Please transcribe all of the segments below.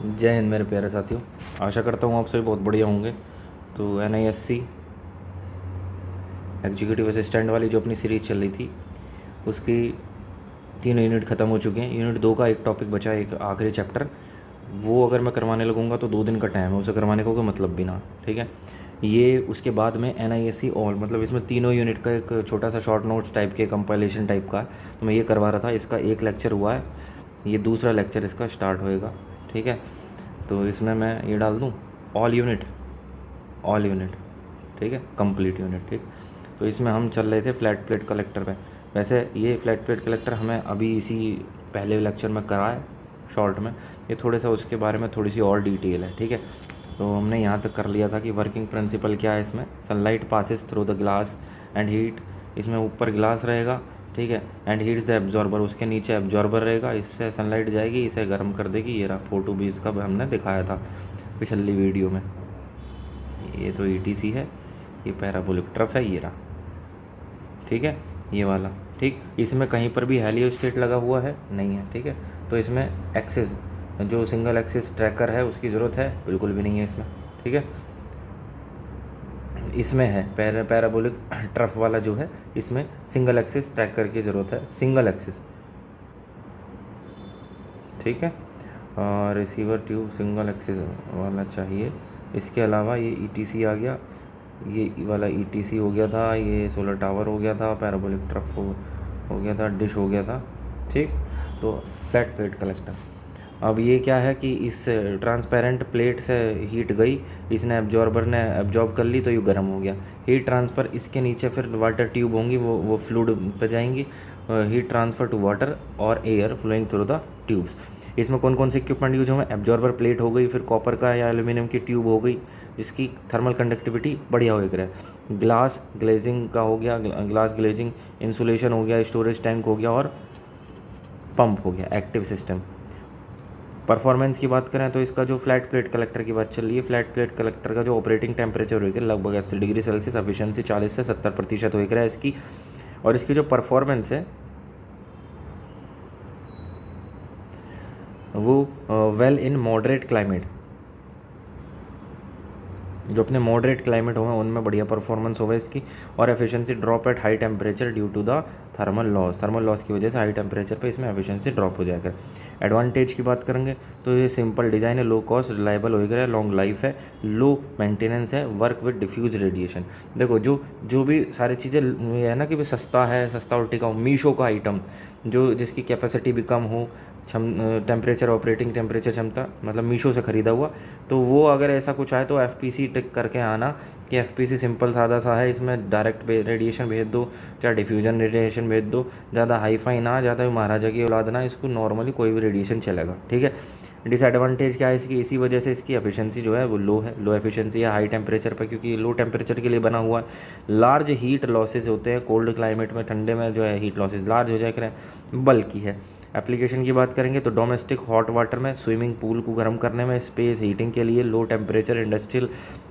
जय हिंद मेरे प्यारे साथियों। आशा करता हूँ आप सभी बहुत बढ़िया होंगे। तो NISC एग्जीक्यूटिव असिस्टेंट वाली जो अपनी सीरीज़ चल रही थी उसकी 3 यूनिट ख़त्म हो चुके हैं। यूनिट 2 का एक टॉपिक बचा है, एक आखिरी चैप्टर। वो अगर मैं करवाने लगूँगा तो 2 दिन का टाइम है, उसे करवाने का कोई मतलब भी ना। ठीक है, ये उसके बाद में NISC ऑल, मतलब इसमें तीनों यूनिट का एक छोटा सा शॉर्ट नोट्स टाइप के कंपाइलेशन टाइप का है, तो मैं ये करवा रहा था। इसका एक लेक्चर हुआ है, ये दूसरा लेक्चर इसका स्टार्ट होएगा। ठीक है, तो इसमें मैं ये डाल दूँ ऑल यूनिट, ऑल यूनिट, ठीक है, कंप्लीट यूनिट। ठीक, तो इसमें हम चल रहे थे फ्लैट प्लेट कलेक्टर पे। वैसे ये फ्लैट प्लेट कलेक्टर हमें अभी इसी पहले लेक्चर में करा है शॉर्ट में। ये थोड़े सा उसके बारे में थोड़ी सी और डिटेल है। ठीक है, तो हमने यहाँ तक कर लिया था कि वर्किंग प्रिंसिपल क्या है इसमें। Sunlight passes through the glass and heat, इसमें ऊपर ग्लास रहेगा, ठीक है, एंड हीट्स द एब्जॉर्बर, उसके नीचे एब्जॉर्बर रहेगा, इससे सनलाइट जाएगी, इसे गर्म कर देगी। ये रहा फोटो भी इसका हमने दिखाया था पिछली वीडियो में। ये तो ETC है, ये पैराबोलिक ट्रफ है, ये रहा। ठीक है, ये वाला। ठीक, इसमें कहीं पर भी हेलियोस्टेट लगा हुआ है नहीं है। ठीक है, तो इसमें एक्सिस जो सिंगल एक्सिस ट्रैकर है उसकी ज़रूरत है बिल्कुल भी नहीं है इसमें। ठीक है, इसमें है पैराबोलिक ट्रफ वाला जो है, इसमें सिंगल एक्सिस ट्रैकर की ज़रूरत है, सिंगल एक्सिस। ठीक है, और रिसीवर ट्यूब सिंगल एक्सिस वाला चाहिए। इसके अलावा ये ETC आ गया, ये वाला ETC हो गया था, ये सोलर टावर हो गया था, पैराबोलिक ट्रफ हो गया था, डिश हो गया था। ठीक, तो फ्लैट प्लेट कलेक्टर। अब ये क्या है कि इस ट्रांसपेरेंट प्लेट से हीट गई, इसने एब्जॉर्बर ने एब्जॉर्ब कर ली तो ये गर्म हो गया। हीट ट्रांसफ़र, इसके नीचे फिर वाटर ट्यूब होंगी, वो फ्लूइड पे जाएंगी। हीट ट्रांसफ़र टू वाटर और air flowing through the tubes. इसमें कौन कौन से इक्विपमेंट यूज होंगे? एब्जॉर्बर प्लेट हो गई, फिर कॉपर का या एल्यूमिनियम की ट्यूब हो गई जिसकी थर्मल कंडक्टिविटी बढ़िया हो रहा है। ग्लास ग्लेजिंग का हो गया, ग्लास ग्लेजिंग, इंसुलेशन हो गया, स्टोरेज टैंक हो गया और पंप हो गया, एक्टिव सिस्टम। परफॉर्मेंस की बात करें तो इसका जो फ्लैट प्लेट कलेक्टर की बात चल रही है, फ्लैट प्लेट कलेक्टर का जो ऑपरेटिंग टेम्परेचर होगा लगभग 80 डिग्री सेल्सियस, एफिशिएंसी 40 से 70% हो रहा है इसकी। और इसकी जो परफॉर्मेंस है वो वेल इन मॉडरेट क्लाइमेट, जो अपने मॉडरेट क्लाइमेट होंगे उनमें बढ़िया परफॉर्मेंस होगा इसकी। और efficiency drop at high temperature due to the thermal loss की वजह से हाई टेम्परेचर पे इसमें एफिशिएंसी ड्रॉप हो जाएगा। एडवांटेज की बात करेंगे तो ये सिंपल डिज़ाइन है, लो कॉस्ट, रिलायबल हो गया, लॉन्ग लाइफ है, लो मेंटेनेंस है, वर्क विद डिफ्यूज रेडिएशन। देखो जो भी सारी चीज़ें ये है ना कि भी सस्ता है, सस्ता और टिकाऊ, मीशो का आइटम जो जिसकी कैपेसिटी भी कम हो, टेम्परेचर, ऑपरेटिंग टेम्परेचर क्षमता, मतलब मीशो से ख़रीदा हुआ, तो वो अगर ऐसा कुछ आए तो FPC टिक करके आना कि FPC सिंपल सादा सा है, इसमें डायरेक्ट रेडिएशन भेज दो, चाहे डिफ्यूजन रेडिएशन भेज दो, ज़्यादा हाई फाई ना, ज़्यादा महाराजा की औलाद ना, इसको नॉर्मली कोई भी रेडिएशन चलेगा। ठीक है, डिसएडवांटेज क्या है इसकी? इसी वजह से इसकी एफिशिएंसी जो है वो लो है, लो एफिशिएंसी है हाई टेम्परेचर पर, क्योंकि ये लो टेम्परेचर के लिए बना हुआ है। लार्ज हीट लॉसेज होते हैं कोल्ड क्लाइमेट में, ठंडे में जो है हीट लॉसेज लार्ज हो जाए करें, बल्कि है। एप्लीकेशन की बात करेंगे तो डोमेस्टिक हॉट वाटर में, स्विमिंग पूल को गर्म करने में, स्पेस हीटिंग के लिए, लो टेम्परेचर इंडस्ट्रियल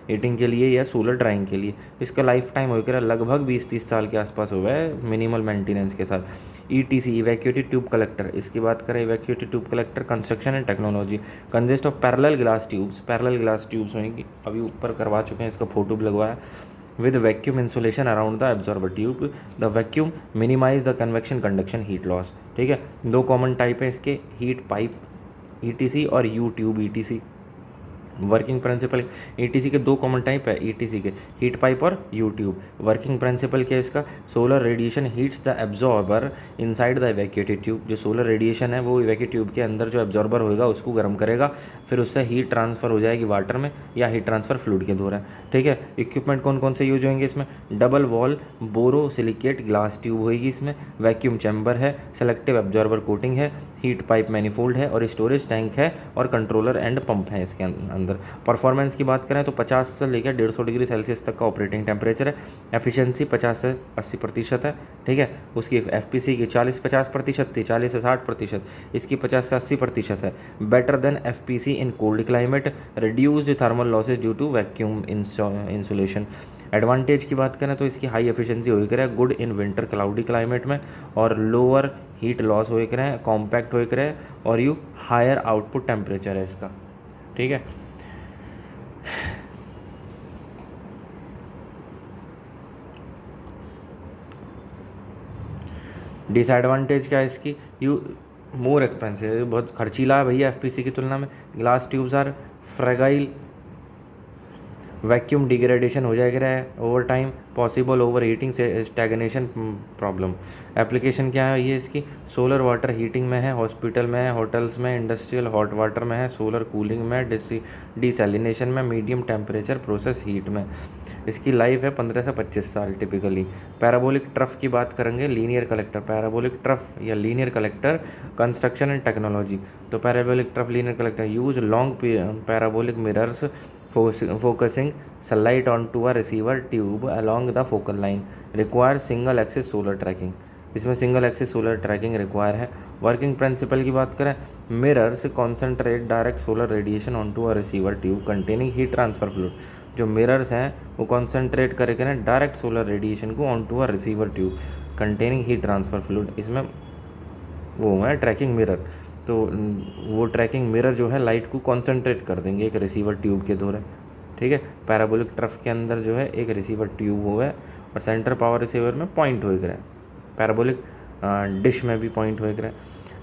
हीटिंग के लिए या सोलर ड्राइंग के लिए। इसका लाइफ टाइम होकर लगभग 20-30 साल के आसपास हुआ है मिनिमल मेंटेनेंस के साथ। ETC इवैक्यूएटेड ट्यूब कलेक्टर, इसकी बात करें evacuated tube collector construction and technology consist of parallel glass tubes, parallel glass tubes होंगी, अभी ऊपर करवा चुके हैं, इसका फोटो भी लगवाया, with vacuum insulation around the absorber tube. The vacuum minimize the convection conduction heat loss. ठीक है, 2 कॉमन टाइप है इसके, हीट पाइप ETC और U tube ETC। Working principle ETC के 2 कॉमन टाइप है ETC के, हीट पाइप और U tube. Working principle क्या है इसका? Solar radiation heats the absorber inside the evacuated tube. जो सोलर रेडिएशन है वो इवैक्यूएटेड ट्यूब के अंदर जो एब्जॉर्बर होगा उसको गर्म करेगा, फिर उससे हीट ट्रांसफ़र हो जाएगी वाटर में या हीट ट्रांसफ़र फ्लूइड के द्वारा। ठीक है, इक्विपमेंट कौन कौन से यूज होंगे इसमें? Double wall borosilicate glass tube होगी इसमें, वैक्यूम चैम्बर है, सेलेक्टिव एब्जॉर्बर कोटिंग है, हीट पाइप मैनिफोल्ड है और स्टोरेज टैंक है और कंट्रोलर एंड पंप है इसके अंदर। परफॉर्मेंस की बात करें तो 50 से लेकर 150 डिग्री सेल्सियस तक का ऑपरेटिंग टेम्परेचर है, एफिशिएंसी 50 से 80% है। ठीक है, उसकी FPC की 40-50% थी, 40 से 60%, इसकी 50 से 80% है। Better than FPC in cold climate, reduced thermal losses due to vacuum insulation. Advantage की बात करें तो इसकी हाई एफिशिएंसी हो करे, good in winter cloudy climate में, और लोअर हीट लॉस हो करे, कॉम्पैक्ट हो करे, और यू हायर आउटपुट टेम्परेचर है इसका। ठीक है। डिसएडवांटेज क्या है इसकी, यू मोर एक्सपेंसिव, बहुत खर्चीला है भैया एफपीसी की तुलना में। Glass tubes are fragile, vacuum degradation हो जाएगा है over time, possible over heating से स्टैग्नेशन प्रॉब्लम। एप्लीकेशन क्या है ये इसकी, सोलर वाटर हीटिंग में है, हॉस्पिटल में है, होटल्स में, इंडस्ट्रियल हॉट वाटर में है, सोलर कूलिंग में, डिसैलिनेशन में, मीडियम टेम्परेचर प्रोसेस हीट में। इसकी लाइफ है 15 से 25 साल टिपिकली। पैराबोलिक ट्रफ की बात करेंगे, लीनियर कलेक्टर, पैराबोलिक ट्रफ या linear collector, construction and technology. तो parabolic trough linear collector use long parabolic mirrors focusing sunlight onto a receiver tube along the focal line, require single axis solar tracking। इसमें single axis solar tracking require है। Working principle की बात करें, mirror से concentrate direct solar radiation on to a receiver tube containing heat transfer fluid. जो mirrors हैं वो concentrate करके ना डायरेक्ट सोलर रेडिएशन को on to a receiver tube containing heat transfer fluid. इसमें वो है ट्रैकिंग मिरर, तो वो ट्रैकिंग मिरर जो है लाइट को कॉन्सेंट्रेट कर देंगे एक रिसीवर ट्यूब के द्वारा। ठीक है, पैराबोलिक ट्रफ के अंदर जो है एक रिसीवर ट्यूब हुआ है और सेंटर पावर रिसीवर में पॉइंट हो गया है, पैराबोलिक डिश में भी पॉइंट हो गया है।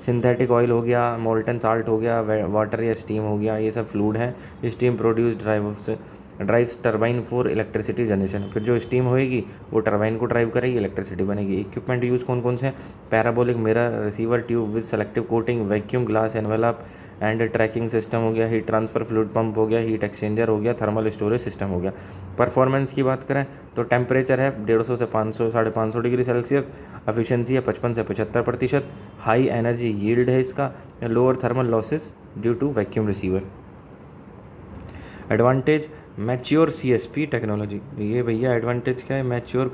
सिंथेटिक ऑयल हो गया, मोल्टन साल्ट हो गया, वाटर या स्टीम हो गया, ये सब फ्लूइड है। Steam produce drives turbine for electricity generation. फिर जो स्टीम होएगी वो टरबाइन को ड्राइव करेगी, इलेक्ट्रिसिटी बनेगी। इक्विपमेंट यूज़ कौन कौन से हैं, parabolic mirror, receiver tube with selective coating, vacuum glass envelope and tracking system हो गया, हीट ट्रांसफर फ्लूइड पंप हो गया, हीट एक्सचेंजर हो गया, थर्मल स्टोरेज सिस्टम हो गया। परफॉर्मेंस की बात करें तो टेम्परेचर है 150 से 500 550 डिग्री सेल्सियस, एफिशिएंसी है 55 से 75%, हाई एनर्जी यील्ड है इसका, lower thermal losses due to vacuum receiver. Advantage, mature CSP technology, ये भैया एडवांटेज क्या है, mature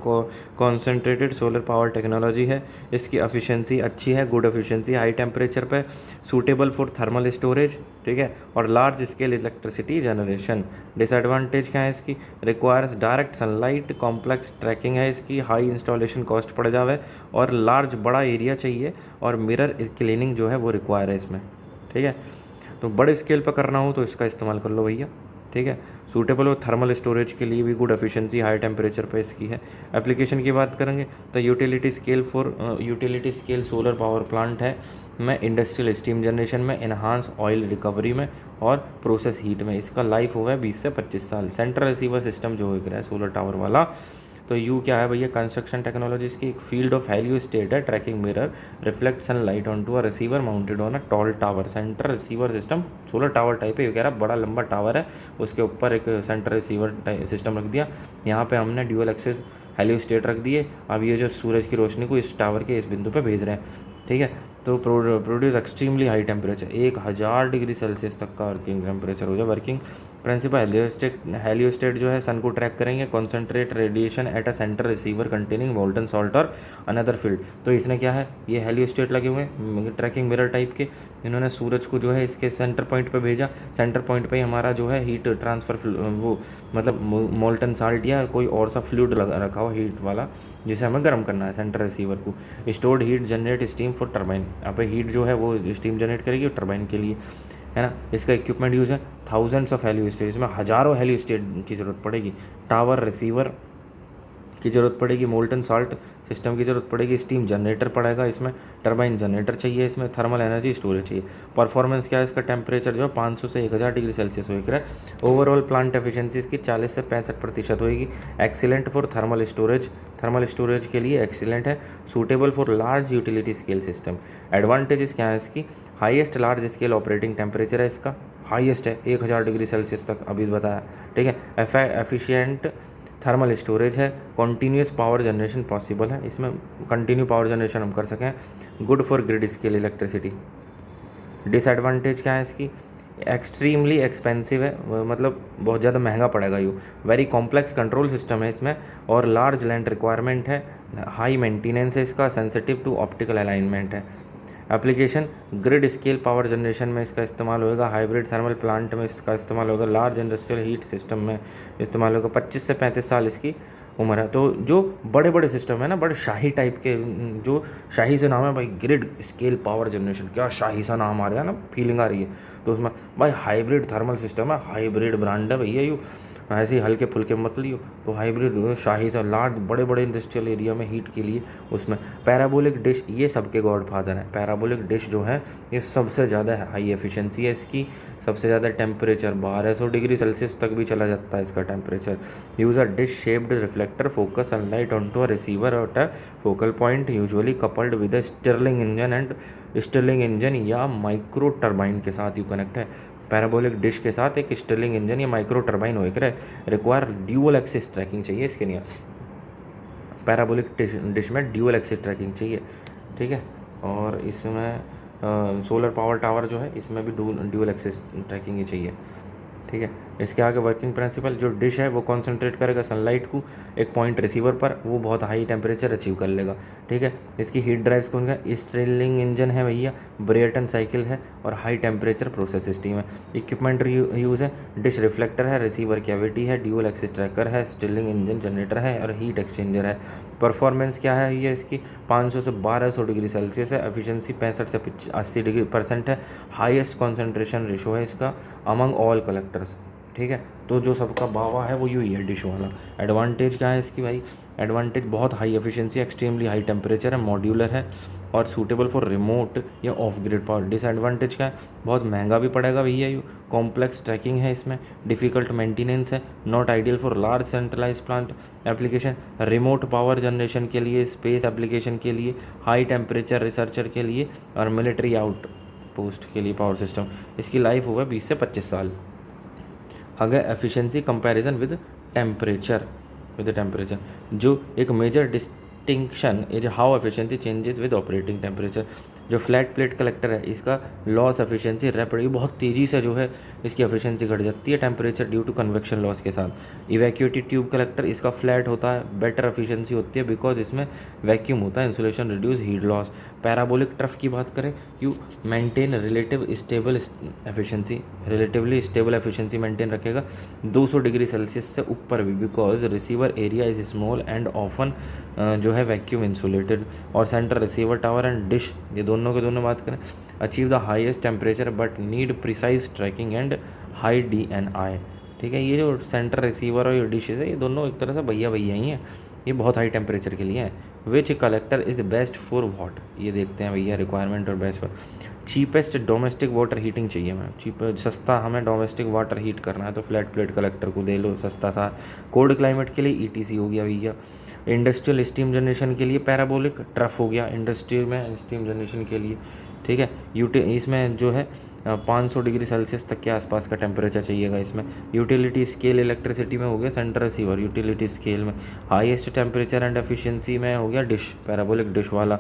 concentrated solar power technology है। इसकी एफिशिएंसी अच्छी है, गुड एफिशिएंसी, हाई टेम्परेचर पे, सूटेबल फॉर थर्मल स्टोरेज, ठीक है, और large scale electricity generation. Disadvantage क्या है इसकी, requires direct sunlight, complex tracking है इसकी, हाई इंस्टॉलेशन कॉस्ट पड़ जावे और लार्ज बड़ा एरिया चाहिए, और मिरर क्लीनिंग जो है वो रिक्वायर है इसमें। ठीक है, तो बड़े स्केल पर करना हो तो इसका इस्तेमाल कर लो भैया। ठीक है, सूटेबल और थर्मल स्टोरेज के लिए भी गुड एफिशिएंसी, हाई टेम्परेचर पे इसकी है। एप्लीकेशन की बात करेंगे तो utility scale solar power plant है में, इंडस्ट्रियल स्टीम जनरेशन में, इन्हांस ऑयल रिकवरी में और प्रोसेस हीट में। इसका लाइफ हुआ है 20 से 25 साल। सेंट्रल रिसीवर सिस्टम जो हो रहा है सोलर टावर वाला, तो यू क्या है भैया, कंस्ट्रक्शन टेक्नोलॉजीज की एक फील्ड ऑफ हेलियो स्टेट है, tracking mirror reflect sunlight on to a receiver mounted on a tall tower. Centre receiver system solar tower type है, ये कह रहा बड़ा लंबा टावर है, उसके ऊपर एक सेंटर रिसीवर सिस्टम रख दिया। यहाँ पे हमने ड्यूअल एक्सेस हेलियो स्टेट रख दिए। अब ये जो सूरज की रोशनी को इस टावर के इस बिंदु पे भेज रहे हैं। ठीक है, तो produce extremely high temperature, 1000 degree Celsius तक का वर्किंग टेम्परेचर हो जाए। वर्किंग प्रिंसिपल, हेलियोस्टेट जो है सन को ट्रैक करेंगे, concentrate radiation at a centre receiver containing molten salt और अनदर फील्ड। तो इसने क्या है, ये हेलियोस्टेट लगे हुए हैं ट्रैकिंग मिरर टाइप के, इन्होंने सूरज को जो है इसके सेंटर पॉइंट पे भेजा। सेंटर पॉइंट पे ही हमारा जो है हीट ट्रांसफ़र वो मतलब मोल्टन साल्ट या कोई और सा फ्लूइड रखा हुआ हीट वाला, जिसे हमें गर्म करना है सेंटर रिसीवर को। Stored heat generate steam for turbine, यहाँ पे हीट जो है वो स्टीम जनरेट करेगी टरबाइन के लिए, है ना। इसका इक्विपमेंट यूज़ है थाउजेंड्स ऑफ हेलियोस्टेट, इसमें हज़ारों हेलियोस्टेट की ज़रूरत पड़ेगी, टावर रिसीवर की ज़रूरत पड़ेगी, मोल्टन साल्ट सिस्टम की ज़रूरत पड़ेगी, स्टीम जनरेटर पड़ेगा इसमें, टरबाइन जनरेटर चाहिए इसमें, थर्मल एनर्जी स्टोरेज चाहिए। परफॉर्मेंस क्या है इसका, टेम्परेचर जो है 500 से 1000 डिग्री सेल्सियस होएगा है। ओवरऑल प्लांट एफिशिएंसी इसकी 40 से 65% होएगी। एक्सीलेंट फॉर थर्मल स्टोरेज के लिए एक्सीलेंट है। Suitable for large utility scale system. Advantages क्या है इसकी, highest large scale operating temperature है इसका, हाईएस्ट है 1000 डिग्री सेल्सियस तक अभी बताया। ठीक है, एफिशिएंट थर्मल स्टोरेज है, कॉन्टीन्यूस पावर जनरेशन पॉसिबल है, इसमें कंटिन्यू पावर जनरेशन हम कर सकें। Good for grid scale electricity. Disadvantage क्या है इसकी, एक्सट्रीमली एक्सपेंसिव है, मतलब बहुत ज़्यादा महंगा पड़ेगा you. Very complex control system है इसमें, और लार्ज लैंड रिक्वायरमेंट है, हाई मेंटेनेंस है इसका, सेंसिटिव टू ऑप्टिकल अलाइनमेंट है। Application, grid scale power generation में इसका इस्तेमाल होगा, हाइब्रिड थर्मल प्लांट में इसका इस्तेमाल होगा, लार्ज इंडस्ट्रियल हीट सिस्टम में इस्तेमाल होगा। 25 से 35 साल इसकी उम्र है। तो जो बड़े बड़े सिस्टम है ना, बड़े शाही टाइप के, जो शाही से नाम है भाई, ग्रिड स्केल पावर जनरेशन, क्या शाही सा नाम आ रहा है ना, फीलिंग आ रही है। तो उसमें भाई हाइब्रिड थर्मल सिस्टम है, हाइब्रिड ब्रांड है भैया, यू ऐसे ही हल्के फुल्के मत लियो। तो हाइब्रिड शाही सा लार्ज बड़े बड़े इंडस्ट्रियल एरिया में हीट के लिए उसमें पैराबोलिक डिश, ये सबके गॉडफादर हैं। पैराबोलिक डिश जो है ये सबसे ज़्यादा हाई एफिशिएंसी है इसकी, सबसे ज़्यादा टेम्परेचर 1200 डिग्री सेल्सियस तक भी चला जाता है इसका temperature. Use a dish shaped reflector focus sunlight onto a receiver at a focal point usually coupled with a Stirling engine या माइक्रो टर्बाइन के साथ यू कनेक्ट है। पैराबोलिक डिश के साथ एक स्टर्लिंग इंजन या माइक्रो टर्बाइन हो करे, रिक्वायर ड्यूअल एक्सिस ट्रैकिंग चाहिए इसके लिए। पैराबोलिक डिश में ड्यूअल एक्सिस ट्रैकिंग चाहिए, ठीक है। और इसमें सोलर पावर टावर जो है इसमें भी ड्यूअल एक्सिस ट्रैकिंग ही चाहिए, ठीक है। इसके आगे वर्किंग प्रिंसिपल, जो डिश है वो कॉन्सेंट्रेट करेगा सनलाइट को एक पॉइंट रिसीवर पर, वो बहुत हाई टेम्परेचर अचीव कर लेगा, ठीक है। इसकी हीट ड्राइव्स कौन है, स्टर्लिंग इंजन है भैया, ब्रेटन साइकिल है और हाई टेम्परेचर प्रोसेस सिस्टम है। इक्विपमेंट यूज़ है, डिश रिफ्लेक्टर है, रिसीवर कैविटी है, ड्यूअल एक्सिस ट्रैकर है, स्टर्लिंग इंजन जनरेटर है और हीट एक्सचेंजर है। परफॉर्मेंस क्या है ये इसकी, 500 से 1200 डिग्री सेल्सियस है, एफिशिएंसी 65 से 80% है, हाईएस्ट कॉन्सेंट्रेशन रेशो है इसका अमंग ऑल कलेक्टर्स, ठीक है। तो जो सबका बावा है वो यू ही है डिश वाला। एडवांटेज क्या है इसकी भाई, एडवांटेज बहुत high efficiency, extremely high temperature है, मॉड्यूलर है और सूटेबल फॉर रिमोट या ऑफ ग्रिड पावर। डिसएडवांटेज क्या है, बहुत महंगा भी पड़ेगा भैया यू, कॉम्प्लेक्स ट्रैकिंग है इसमें, डिफ़िकल्ट मेंटेनेंस है, not ideal for large centralise plant application, remote power generation के लिए, स्पेस एप्लीकेशन के लिए, हाई टेम्परेचर रिसर्चर के लिए और मिलिट्री आउट पोस्ट के लिए पावर सिस्टम। इसकी लाइफ हुआ 20 से 25 साल। अगर एफिशिएंसी कंपैरिजन विद टेम्परेचर, जो एक major distinction is how efficiency changes with operating temperature. जो फ्लैट प्लेट कलेक्टर है इसका लॉस एफिशिएंसी रैपिड, ये बहुत तेज़ी से जो है इसकी एफिशिएंसी घट जाती है temperature due to convection loss के साथ। इवैक्यूएटेड ट्यूब कलेक्टर इसका फ्लैट होता है, बेटर एफिशिएंसी होती है बिकॉज इसमें वैक्यूम होता है, insulation reduce heat loss. Parabolic trough की बात करें, you maintain relatively stable efficiency maintain रखेगा 200 डिग्री सेल्सियस से ऊपर भी, because receiver area is small and often जो है वैक्यूम इंसुलेटेड। और centre receiver tower and dish, ये दोनों के दोनों बात करें, achieve the highest temperature but need precise tracking and high DNI, ठीक है। ये जो सेंटर रिसीवर और ये डिशेज है ये दोनों एक तरह से भैया भैया ही हैं, ये बहुत हाई टेम्परेचर के लिए है। Which collector is best for what, ये देखते हैं भैया रिक्वायरमेंट और best for. Cheapest domestic water heating चाहिए मैम, सस्ता हमें डोमेस्टिक वाटर हीट करना है तो फ्लैट प्लेट कलेक्टर को दे लो सस्ता सा। कोल्ड क्लाइमेट के लिए ETC हो गया भैया। इंडस्ट्रियल स्टीम जनरेशन के लिए पैराबोलिक ट्रफ हो गया, इंडस्ट्री में स्टीम जनरेशन के लिए, ठीक है। इसमें जो है 500 डिग्री सेल्सियस तक के आसपास का टेम्परेचर चाहिएगा इसमें। यूटिलिटी स्केल इलेक्ट्रिसिटी में हो गया सेंटर रिसीवर, यूटिलिटी स्केल में हाईएस्ट टेम्परेचर एंड एफिशिएंसी में हो गया डिश, पैराबोलिक डिश वाला।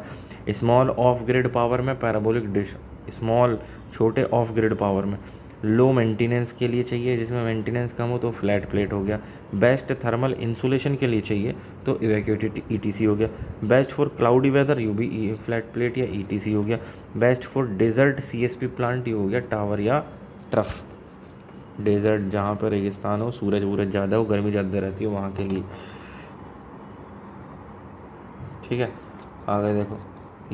स्मॉल ऑफ ग्रिड पावर में पैराबोलिक डिश, स्मॉल छोटे ऑफ ग्रिड पावर में। लो मेंटेनेंस के लिए चाहिए, जिसमें मेंटेनेंस कम हो तो फ्लैट प्लेट हो गया। बेस्ट थर्मल इंसुलेशन के लिए चाहिए तो इवैक्यूएटेड ETC हो गया। Best for cloudy weather UV flat plate या ETC हो गया। Best for desert CSP plant ये हो गया टावर या ट्रफ। डेजर्ट जहाँ पर रेगिस्तान हो, सूरज वूरज ज़्यादा हो, गर्मी ज़्यादा रहती हो, वहाँ के लिए, ठीक है। आगे देखो,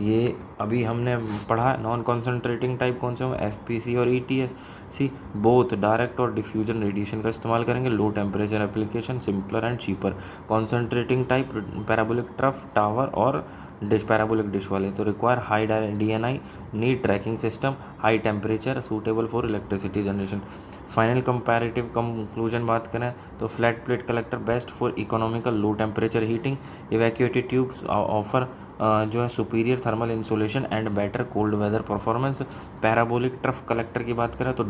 ये अभी हमने पढ़ा नॉन कॉन्सेंट्रेटिंग टाइप कौन से हो, FPC और ETSC बोथ डायरेक्ट और डिफ्यूजन रेडिएशन का इस्तेमाल करेंगे। Low temperature application, simpler and cheaper. Concentrating type parabolic trough tower और डिश, पैराबोलिक डिश वाले तो require high DNI, need tracking system, high temperature, suitable for electricity generation. Final comparative conclusion बात करें तो flat plate collector best for economical low temperature heating. Evacuated tubes offer जो है superior thermal insulation and better cold weather performance. Parabolic trough collector की बात करें तो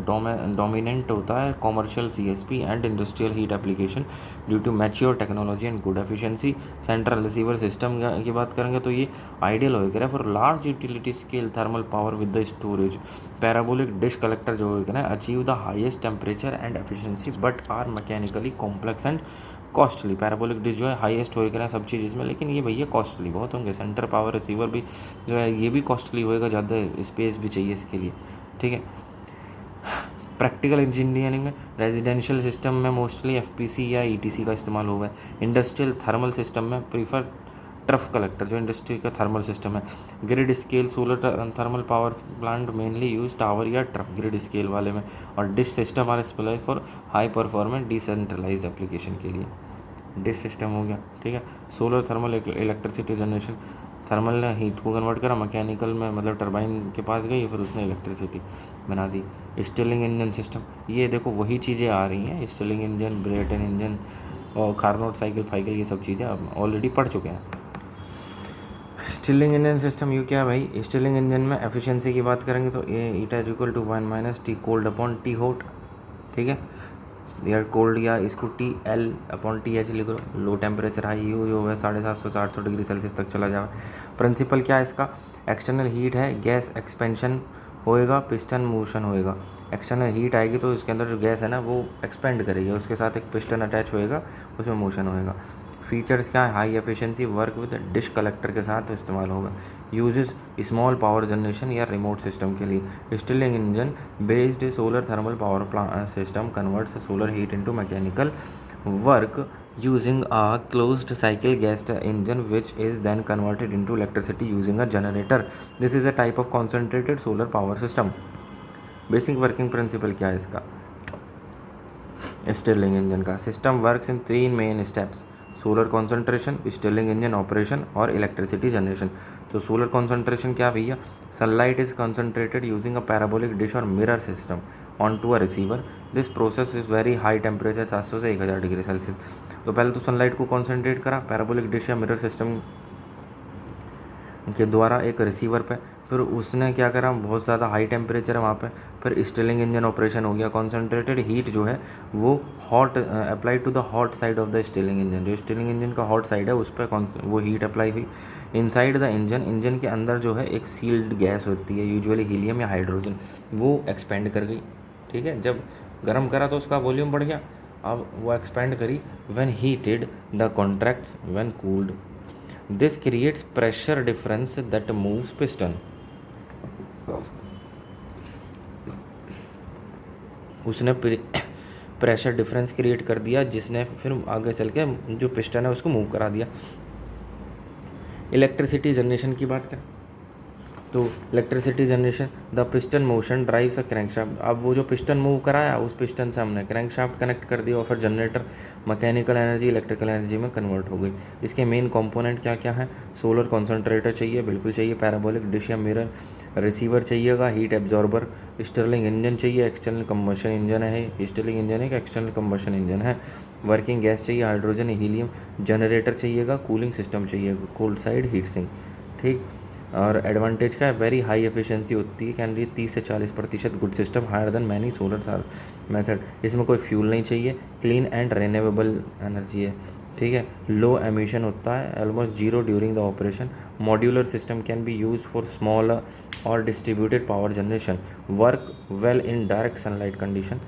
dominant होता है commercial CSP and industrial heat application due to mature technology and good efficiency. Central receiver system की बात करेंगे तो ये आइडियल होगा for large utility scale thermal power with the storage. Parabolic dish collector जो होगा ना achieve the highest temperature and efficiency but are mechanically complex and costly. Parabolic dish जो है हाईएस्ट होएगा सब चीज़ इसमें, लेकिन ये भैया कॉस्टली बहुत होंगे। सेंटर पावर रिसीवर भी जो है ये भी कॉस्टली होएगा, ज़्यादा स्पेस भी चाहिए इसके लिए, ठीक है। प्रैक्टिकल इंजीनियरिंग में रेजिडेंशियल सिस्टम में मोस्टली एफपीसी या ईटीसी का इस्तेमाल हुआ है। इंडस्ट्रियल थर्मल सिस्टम में प्रीफर ट्रफ कलेक्टर, जो इंडस्ट्री का थर्मल सिस्टम है। Grid scale solar thermal power plant mainly use tower या ट्रफ ग्रिड स्केल वाले में। और dish system are specialise for high performance decentralised application के लिए। डिश सिस्टम हो गया, ठीक है। Solar thermal electricity generation, thermal ने हीट को कन्वर्ट करा, मैकेनिकल में मतलब टरबाइन के पास गई, फिर उसने इलेक्ट्रिसिटी बना दी। स्टिलिंग इंजन सिस्टम, ये देखो वही चीज़ें आ रही हैं, स्टिलिंग इंजन, ब्रेटन इंजन और कार्नोट साइकिल फाइकिल, ये सब चीज़ें अब ऑलरेडी पढ़ चुके हैं। स्टिलिंग इंजन सिस्टम ये क्या है भाई? स्टिलिंग इंजन में एफिशिएंसी की बात करेंगे तो a eta is equal to 1 - T cold upon T hot, ठीक है। एयर कोल्ड या इसको T L upon T H लिखो। लो टेम्परेचर हाई यू जो है 750 से 800 डिग्री सेल्सियस तक चला जाए। प्रिंसिपल क्या है इसका? एक्सटर्नल हीट है, गैस एक्सपेंशन होएगा, पिस्टन मोशन होएगा। एक्सटर्नल हीट आएगी तो इसके अंदर जो गैस है ना वो एक्सपेंड करेगी, उसके साथ एक पिस्टन अटैच होएगा, उसमें मोशन होएगा। फीचर्स क्या है? High efficiency, work with dish collector के साथ इस्तेमाल होगा। यूजेस स्मॉल पावर जनरेशन या रिमोट सिस्टम के लिए। Stilling engine based solar thermal power plant system converts solar heat into mechanical work using a closed cycle gas engine which is then converted into electricity using a generator. This is a type of concentrated solar power system. Basic working principle क्या है इसका? Stirling engine का system works in 3 main steps: solar concentration, Stirling engine operation और electricity generation. तो solar concentration क्या भैया? Sunlight is concentrated using a parabolic dish और mirror system on to a receiver. This process is very high temperature, 700 से 1000 degree Celsius. तो पहले तो sunlight को कॉन्सेंट्रेट करा पैराबोलिक डिश या मिरर सिस्टम के द्वारा एक रिसीवर पे, फिर उसने क्या करा, बहुत ज़्यादा हाई टेम्परेचर है वहाँ पे, फिर स्टिलिंग इंजन ऑपरेशन हो गया। कॉन्सेंट्रेटेड हीट जो है वो hot apply to the hot side of the Stirling engine, जो स्टिलिंग इंजन का हॉट साइड है उस पर वो हीट अप्लाई हुई। इनसाइड द इंजन, इंजन के अंदर जो है एक सील्ड गैस होती है, यूजुअली हीलियम या हाइड्रोजन, वो एक्सपेंड कर गई, ठीक है। जब गर्म करा तो उसका वॉल्यूम बढ़ गया, अब वो एक्सपेंड करी। When heated the contracts, when cooled, this creates pressure difference that moves piston. उसने प्रेशर डिफरेंस क्रिएट कर दिया, जिसने फिर आगे चल के जो पिस्टन है उसको मूव करा दिया। इलेक्ट्रिसिटी जनरेशन की बात करें तो electricity generation, the piston motion drives a crankshaft. अब वो जो पिस्टन मूव कराया उस पिस्टन से हमने क्रैंकशाफ्ट कनेक्ट कर दिया और फिर generator mechanical energy electrical energy में कन्वर्ट हो गई। इसके मेन कंपोनेंट क्या क्या है? सोलर कॉन्सेंट्रेटर चाहिए, बिल्कुल चाहिए, पैराबोलिक डिश या मिरर, रिसीवर चाहिएगा, हीट एब्जॉर्बर, स्टर्लिंग इंजन चाहिए, एक्सटर्नल कंबशन इंजन है, स्टर्लिंग इंजन है कि एक्सटर्नल कंबशन इंजन है, वर्किंग गैस चाहिए, हाइड्रोजन हीलियम, जनरेटर चाहिएगा, कूलिंग सिस्टम चाहिएगा, कोल्ड साइड हीट सिंक, ठीक। और एडवांटेज का है? वेरी हाई एफिशिएंसी होती है, कैन बी 30 से 40% good system, higher than many solar method. इसमें कोई फ्यूल नहीं चाहिए, क्लीन एंड रिन्यूएबल एनर्जी है, ठीक है। लो एमिशन होता है, almost zero during the operation. Modular system can be use for small और distributed power generation, work well in direct sunlight condition.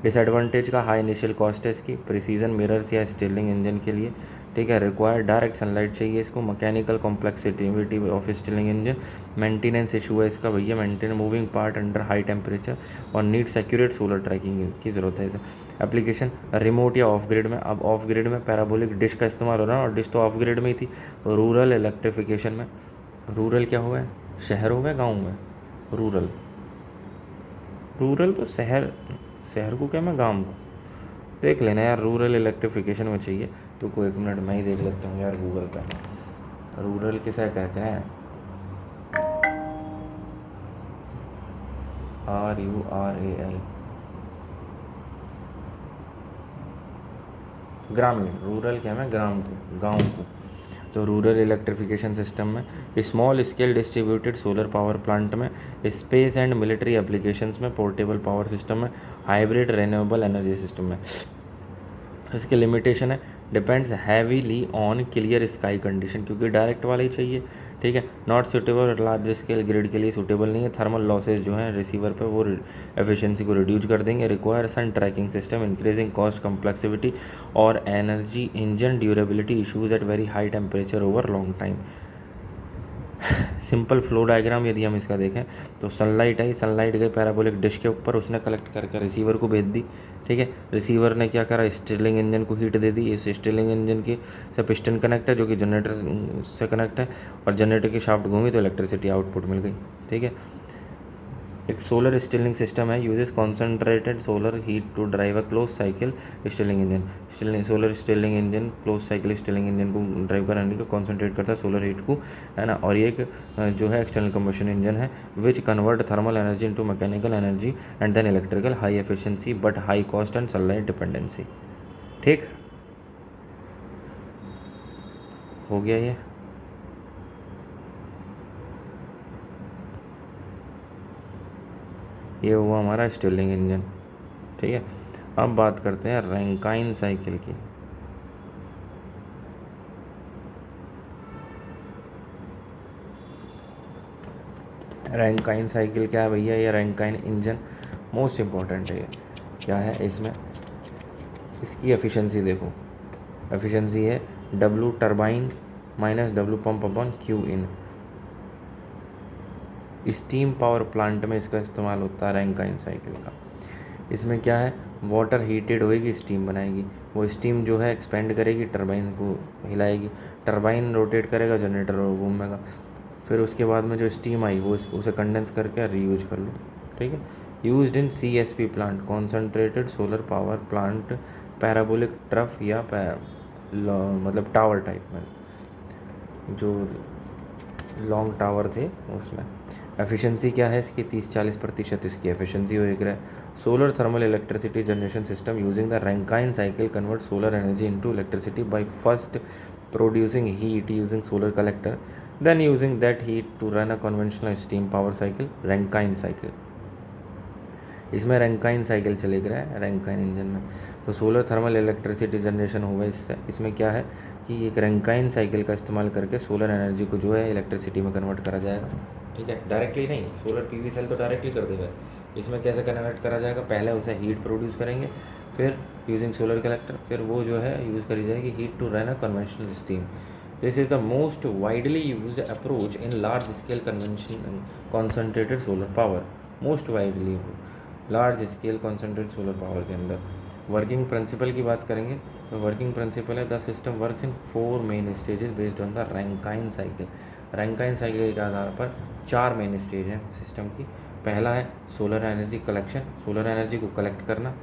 Disadvantage का हाई इनिशियल कॉस्ट है इसकी, प्रिसीजन मिरर्स या स्टिलिंग इंजन के लिए, ठीक है। रिक्वायर डायरेक्ट सनलाइट चाहिए इसको, mechanical complexity of Stirling engine, maintenance issue है इसका भैया, maintain moving part under high temperature, और नीड्स एक्यूरेट सोलर ट्रैकिंग की ज़रूरत है इसे। एप्लीकेशन रिमोट या ऑफ ग्रिड में, अब ऑफ ग्रिड में पैराबोलिक डिश का इस्तेमाल हो रहा है, और डिश तो ऑफ ग्रिड में ही थी। रूरल इलेक्ट्रिफिकेशन में, रूरल क्या हुआ है? शहर हो गया, गाँव में रूरल, रूरल तो शहर, शहर को क्या, मैं गाँव को देख लेना यार। रूरल इलेक्ट्रिफिकेशन में चाहिए तो कोई 1 मिनट मैं ही देख लेता हूँ यार गूगल पे, रूरल किसे कहते हैं? RURAL, ग्रामीण, रूरल क्या है? ग्राम को, गाँव को। तो रूरल इलेक्ट्रिफिकेशन सिस्टम में, small scale distributed solar power plant में, स्पेस एंड मिलिट्री एप्लीकेशंस में, पोर्टेबल पावर सिस्टम में, हाइब्रिड रिन्यूएबल एनर्जी सिस्टम में। इसके लिमिटेशन है, depends heavily on clear sky condition, क्योंकि डायरेक्ट वाला ही चाहिए, ठीक है। Not suitable large scale grid के लिए सूटेबल नहीं है। थर्मल लॉसेज जो हैं रिसीवर पे वो एफिशिएंसी को रिड्यूस कर देंगे। Require sun tracking system, increasing cost complexity और energy engine durability issues at very high temperature over long time. Simple flow diagram यदि हम इसका देखें तो सनलाइट आई, सनलाइट गई पैराबोलिक डिश के ऊपर, उसने कलेक्ट करके रिसीवर को भेज दी। ठीक है, रिसीवर ने क्या करा, स्टीलिंग इंजन को हीट दे दी। इस स्टीलिंग इंजन की से पिस्टन कनेक्ट है जो कि जनरेटर से कनेक्ट है, और जनरेटर की शाफ्ट घूमी तो इलेक्ट्रिसिटी आउटपुट मिल गई। ठीक है, एक सोलर स्टीलिंग सिस्टम है, uses concentrated solar heat to drive a close cycle Stirling engine. Stirling solar Stirling engine close cycle Stirling engine को ड्राइव कराने का कॉन्सेंट्रेट करता है सोलर हीट को, है ना। और ये एक जो है एक्सटर्नल कंबशन इंजन है which convert thermal energy into mechanical energy and then electrical, high efficiency but high cost and sunlight dependency. ठीक हो गया ये हुआ हमारा स्टीलिंग इंजन। ठीक है, अब बात करते हैं रैंकाइन साइकिल की। रैंकाइन साइकिल क्या है भैया, ये रैंकाइन इंजन मोस्ट इम्पॉर्टेंट है। ये क्या है, इसमें इसकी एफिशिएंसी देखो, एफिशिएंसी है W turbine minus W pump upon Q इन। स्टीम पावर प्लांट में इसका इस्तेमाल होता है रैंकाइन साइकिल का। इसमें क्या है, वाटर हीटेड होएगी, स्टीम बनाएगी, वो स्टीम जो है एक्सपेंड करेगी, टरबाइन को हिलाएगी, टरबाइन रोटेट करेगा, जनरेटर घूमेगा, फिर उसके बाद में जो स्टीम आई वो उसे कंडेंस करके रीयूज कर लो। ठीक है, used in CSP plant, concentrated solar power plant, parabolic trough या मतलब टावर टाइप में, जो लॉन्ग टावर थे उसमें। एफिशिएंसी क्या है इसकी, 30-40% इसकी एफिशिएंसी हो रहा है। Solar thermal electricity generation system using the Rankine cycle convert solar energy into electricity by first producing heat using solar collector, then using that heat to run a conventional steam power cycle, Rankine cycle. इसमें Rankine cycle चलेगा है Rankine engine में। तो solar thermal electricity generation होगा इससे। इसमें क्या है कि एक रैंकाइन साइकिल का इस्तेमाल करके सोलर एनर्जी को जो है इलेक्ट्रिसिटी में कन्वर्ट करा जाएगा। ठीक है, डायरेक्टली नहीं, सोलर PV सेल तो डायरेक्टली कर देगा, इसमें कैसे कन्वर्ट करा जाएगा, पहले उसे हीट प्रोड्यूस करेंगे, फिर यूजिंग सोलर कलेक्टर, फिर वो जो है यूज़ करी जाएगी heat to run a conventional steam. This is the most widely used approach in large scale convention concentrated solar power. Most widely large scale concentrated solar power के अंदर। Working principle की बात करेंगे तो वर्किंग प्रिंसिपल है the system works in 4 main stages based on the Rankine cycle. Rankine cycle के आधार पर 4 मेन स्टेज हैं सिस्टम की। पहला है solar energy collection, solar energy को कलेक्ट करना,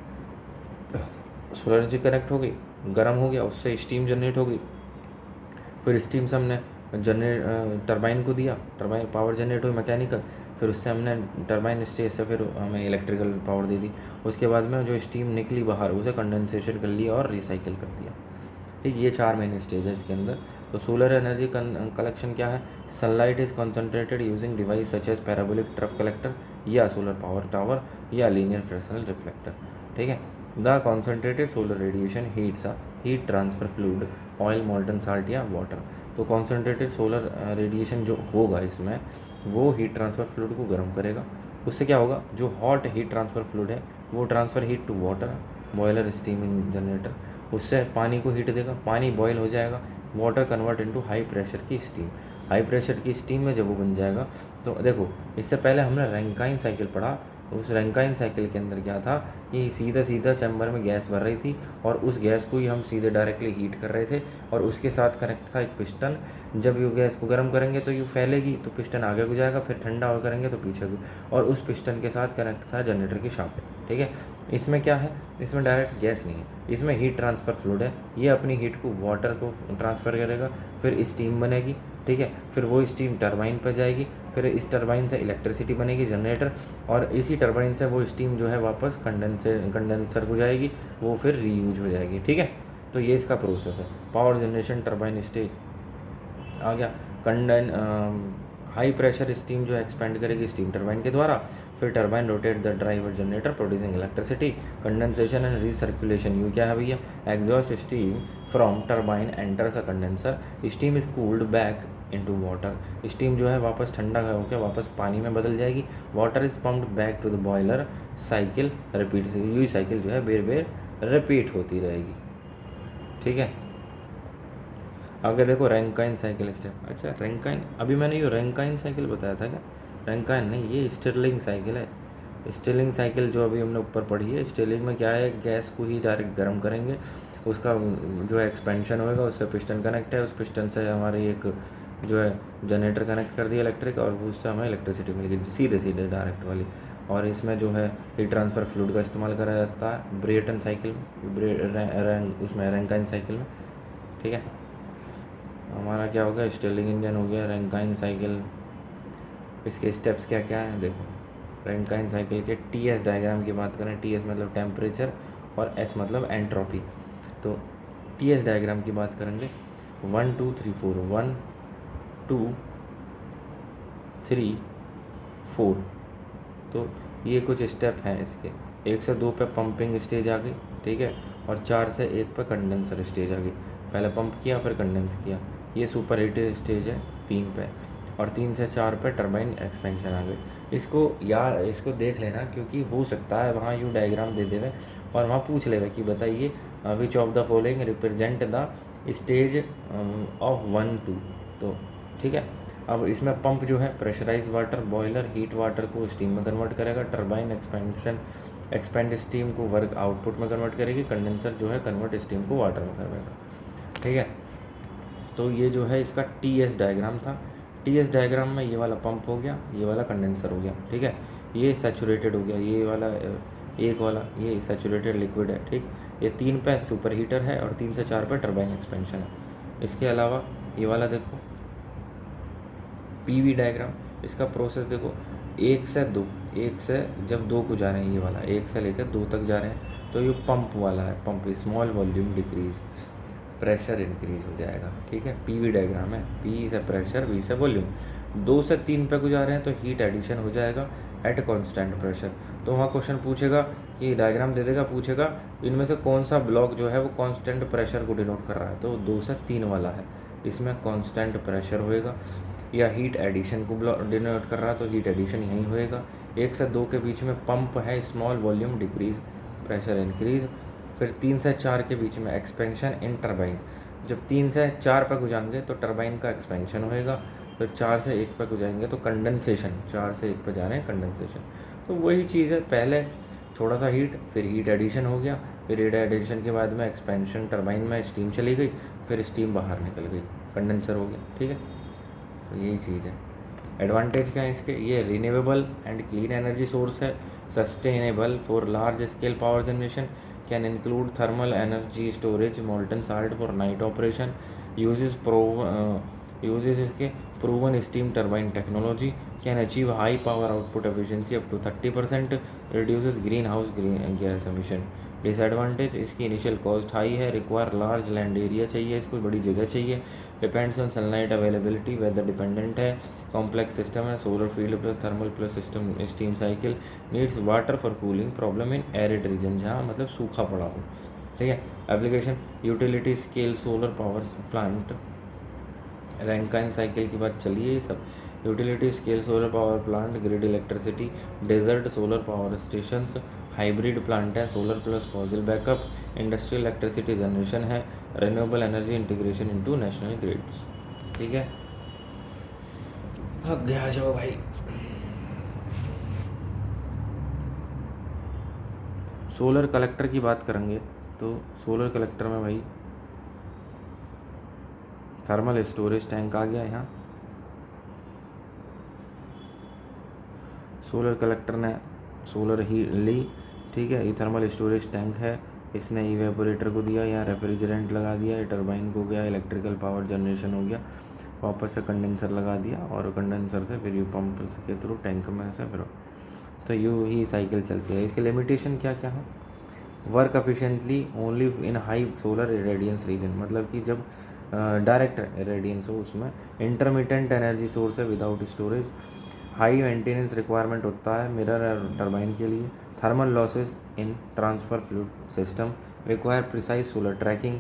सोलर एनर्जी कलेक्ट हो गई, गर्म हो गया, उससे स्टीम जनरेट हो गई, फिर स्टीम से हमने टरबाइन को दिया, टरबाइन पावर जनरेट हुई मैकेनिकल, फिर उससे हमने टरबाइन स्टेज से फिर हमें इलेक्ट्रिकल पावर दे दी। उसके बाद में जो स्टीम निकली बाहर उसे कंडेंसेशन कर लिया और रिसाइकिल कर दिया। ठीक, ये 4 मेन स्टेज है इसके अंदर। तो सोलर एनर्जी कलेक्शन क्या है, sunlight is concentrated using device such as parabolic trough collector या सोलर पावर टावर या लीनियर फ्रेशनल रिफ्लेक्टर। ठीक है, the concentrated solar radiation heats a heat transfer fluid, oil, molten salt या water. तो concentrated solar radiation जो होगा इसमें वो हीट ट्रांसफ़र फ्लूइड को गर्म करेगा। उससे क्या होगा, जो हॉट हीट ट्रांसफ़र फ्लूइड है वो transfer heat to water, boiler, steam generator, उससे पानी को हीट देगा, पानी बॉयल हो जाएगा, water convert into high pressure की स्टीम। हाई प्रेशर की स्टीम में जब वो बन जाएगा तो देखो, इससे पहले हमने रैंकाइन साइकिल पढ़ा। उस रैंकाइन साइकिल के अंदर क्या था कि सीधा सीधा चैम्बर में गैस भर रही थी और उस गैस को ही हम सीधे डायरेक्टली हीट कर रहे थे, और उसके साथ कनेक्ट था एक पिस्टन। जब ये गैस को गर्म करेंगे तो ये फैलेगी तो पिस्टन आगे को जाएगा, फिर ठंडा हो करेंगे तो पीछे को, और उस पिस्टन के साथ कनेक्ट था जनरेटर की शाफ्ट। ठीक है, इसमें क्या है, इसमें डायरेक्ट गैस नहीं है, इसमें हीट ट्रांसफ़र फ्लूइड है। ये अपनी हीट को वाटर को ट्रांसफ़र करेगा, फिर स्टीम बनेगी। ठीक है, फिर वो स्टीम टरबाइन पर जाएगी, फिर इस टरबाइन से इलेक्ट्रिसिटी बनेगी जनरेटर, और इसी टरबाइन से वो स्टीम जो है वापस कंडेंसर को जाएगी, वो फिर रीयूज हो जाएगी। ठीक है, तो ये इसका प्रोसेस है। पावर जनरेशन टरबाइन स्टेज आ गया। हाई प्रेशर स्टीम जो एक्सपेंड करेगी स्टीम टरबाइन के द्वारा, फिर turbine rotate the driver generator producing electricity, condensation and recirculation. You क्या है भैया, exhaust steam from turbine enters a condenser, steam is cooled back into water. Steam जो है वापस ठंडा होकर वापस पानी में बदल जाएगी, water is pumped back to the boiler, cycle repeat. यही साइकिल जो है बेर बेर रिपीट होती रहेगी। ठीक है, आगे देखो रैंकाइन साइकिल स्टेप। अच्छा रैंकाइन, अभी मैंने ये रैंकाइन साइकिल बताया था क्या? रैंकाइन नहीं, ये स्टिरलिंग साइकिल है। स्टिरलिंग साइकिल जो अभी हमने ऊपर पढ़ी है, स्टिरलिंग में क्या है, गैस को ही डायरेक्ट गर्म करेंगे, उसका जो है एक्सपेंशन होएगा, उससे पिस्टन कनेक्ट है, उस पिस्टन से हमारी एक जो है जनरेटर कनेक्ट कर दिया इलेक्ट्रिक, और उससे हमें इलेक्ट्रिसिटी मिल गई सीधे सीधे डायरेक्ट वाली। और इसमें जो है हीट ट्रांसफ़र फ्लूइड का इस्तेमाल करा जाता है ब्रेटन साइकिल में, उसमें रैंकाइन साइकिल में। ठीक है, हमारा क्या हो गया, स्टिरलिंग इंजन हो गया, रैंकाइन साइकिल। इसके स्टेप्स क्या क्या हैं देखो। रैंकाइन साइकिल के टीएस डायग्राम की बात करें, टीएस मतलब टेम्परेचर और एस मतलब एंट्रोपी। तो टीएस डायग्राम की बात करेंगे, 1 2 3 4, 1 2 3 4। तो ये कुछ स्टेप हैं इसके। 1 से 2 पे पंपिंग स्टेज आ गई, ठीक है, और 4 से 1 पे कंडेंसर स्टेज आ गई। पहले पंप किया फिर कंडेंस किया। ये सुपर हीटेड स्टेज है 3 पे, और 3 से 4 पे टरबाइन एक्सपेंशन आ गई। इसको देख लेना, क्योंकि हो सकता है वहाँ यू डायग्राम दे देवे और वहाँ पूछ लेवे कि बताइए which of the following represent the stage of 1 2। तो ठीक है, अब इसमें पंप जो है pressurise water boiler heat water को स्टीम में कन्वर्ट करेगा, टरबाइन एक्सपेंड स्टीम को वर्क आउटपुट में कन्वर्ट करेगी, कंडेंसर जो है कन्वर्ट स्टीम को वाटर में करेगा। ठीक है, तो ये जो है इसका टीएस डायग्राम था। टीएस डायग्राम में ये वाला पंप हो गया, ये वाला कंडेंसर हो गया, ठीक है, ये सैचुरेटेड हो गया, ये वाला एक वाला ये सैचुरेटेड लिक्विड है, ठीक। ये 3 पे सुपर हीटर है और 3 से 4 पे टरबाइन एक्सपेंशन है। इसके अलावा ये वाला देखो पीवी डायग्राम, इसका प्रोसेस देखो, 1 से 2, 1 से जब 2 को जा रहे हैं, ये वाला 1 से लेकर 2 तक जा रहे हैं, तो ये पंप वाला है, pump small volume decrease, pressure increase हो जाएगा। ठीक है, पीवी डायग्राम है, पी से प्रेशर, वी से वॉल्यूम। 2 से 3 पे को जा रहे हैं तो हीट एडिशन हो जाएगा एट कॉन्स्टेंट प्रेशर। तो वहाँ क्वेश्चन पूछेगा कि डायग्राम दे देगा, पूछेगा इनमें से कौन सा ब्लॉक जो है वो कांस्टेंट प्रेशर को डिनोट कर रहा है, तो 2 से 3 वाला है, इसमें कांस्टेंट प्रेशर होएगा। या हीट एडिशन को डिनोट कर रहा है तो हीट एडिशन यहीं होएगा। 1 से 2 के बीच में पंप है, small volume decrease, pressure increase. फिर 3 से 4 के बीच में एक्सपेंशन इन टरबाइन, जब 3 से 4 पे को जाएंगे तो टरबाइन का एक्सपेंशन होएगा। फिर 4 से 1 पे को जाएंगे तो कंडेंसेशन, 4 से 1 पे जा रहे हैं कंडेंसेशन। तो वही चीज़ है, पहले थोड़ा सा हीट, फिर हीट एडिशन हो गया, फिर हीट एडिशन के बाद में एक्सपेंशन, टरबाइन में स्टीम चली गई, फिर स्टीम बाहर निकल गई, कंडेंसर हो गया। ठीक है, तो यही चीज़ है। एडवांटेज क्या है इसके, ये renewable and clean energy source है, sustainable for large scale power generation, can include thermal energy storage, molten salt for night operation, uses इसके proven steam turbine technology, can achieve high power output efficiency up to 30%, reduces green house gas emission. Disadvantage, इसकी initial cost high है, require large land area चाहिए, इसको बड़ी जगह चाहिए, depends on sunlight availability, weather dependent है, complex system है, solar field plus thermal plus system steam cycle, needs water for cooling, problem in arid region, जहाँ मतलब सूखा पड़ा हो। ठीक है, application utility scale solar power plant, Rankine cycle की बात चलिए ये सब, utility scale solar power plant, grid electricity, desert solar power stations, hybrid plant है, solar plus fossil backup, industrial electricity generation है, renewable energy integration into national grids. ठीक है, थक गया, जाओ भाई। सोलर कलेक्टर की बात करेंगे तो सोलर कलेक्टर में भाई थर्मल स्टोरेज टैंक आ गया यहाँ। सोलर कलेक्टर ने सोलर ही ली, ठीक है, ये थर्मल स्टोरेज टैंक है, इसने इवेपोरेटर को दिया, यहाँ रेफ्रिजरेंट लगा दिया, ये टरबाइन को गया, इलेक्ट्रिकल पावर जनरेशन हो गया, वापस से कंडेंसर लगा दिया, और कंडेंसर से फिर यू पंप के थ्रू टैंक में से फिर, तो यूँ ही साइकिल चलती है। इसके लिमिटेशन क्या क्या है, work efficiently only in high solar radiance region, मतलब कि जब डायरेक्ट रेडियंस हो उसमें, इंटरमिटेंट एनर्जी सोर्स है without storage, high maintenance requirement होता है मिरर टरबाइन के लिए, thermal losses in transfer fluid system, require precise solar tracking,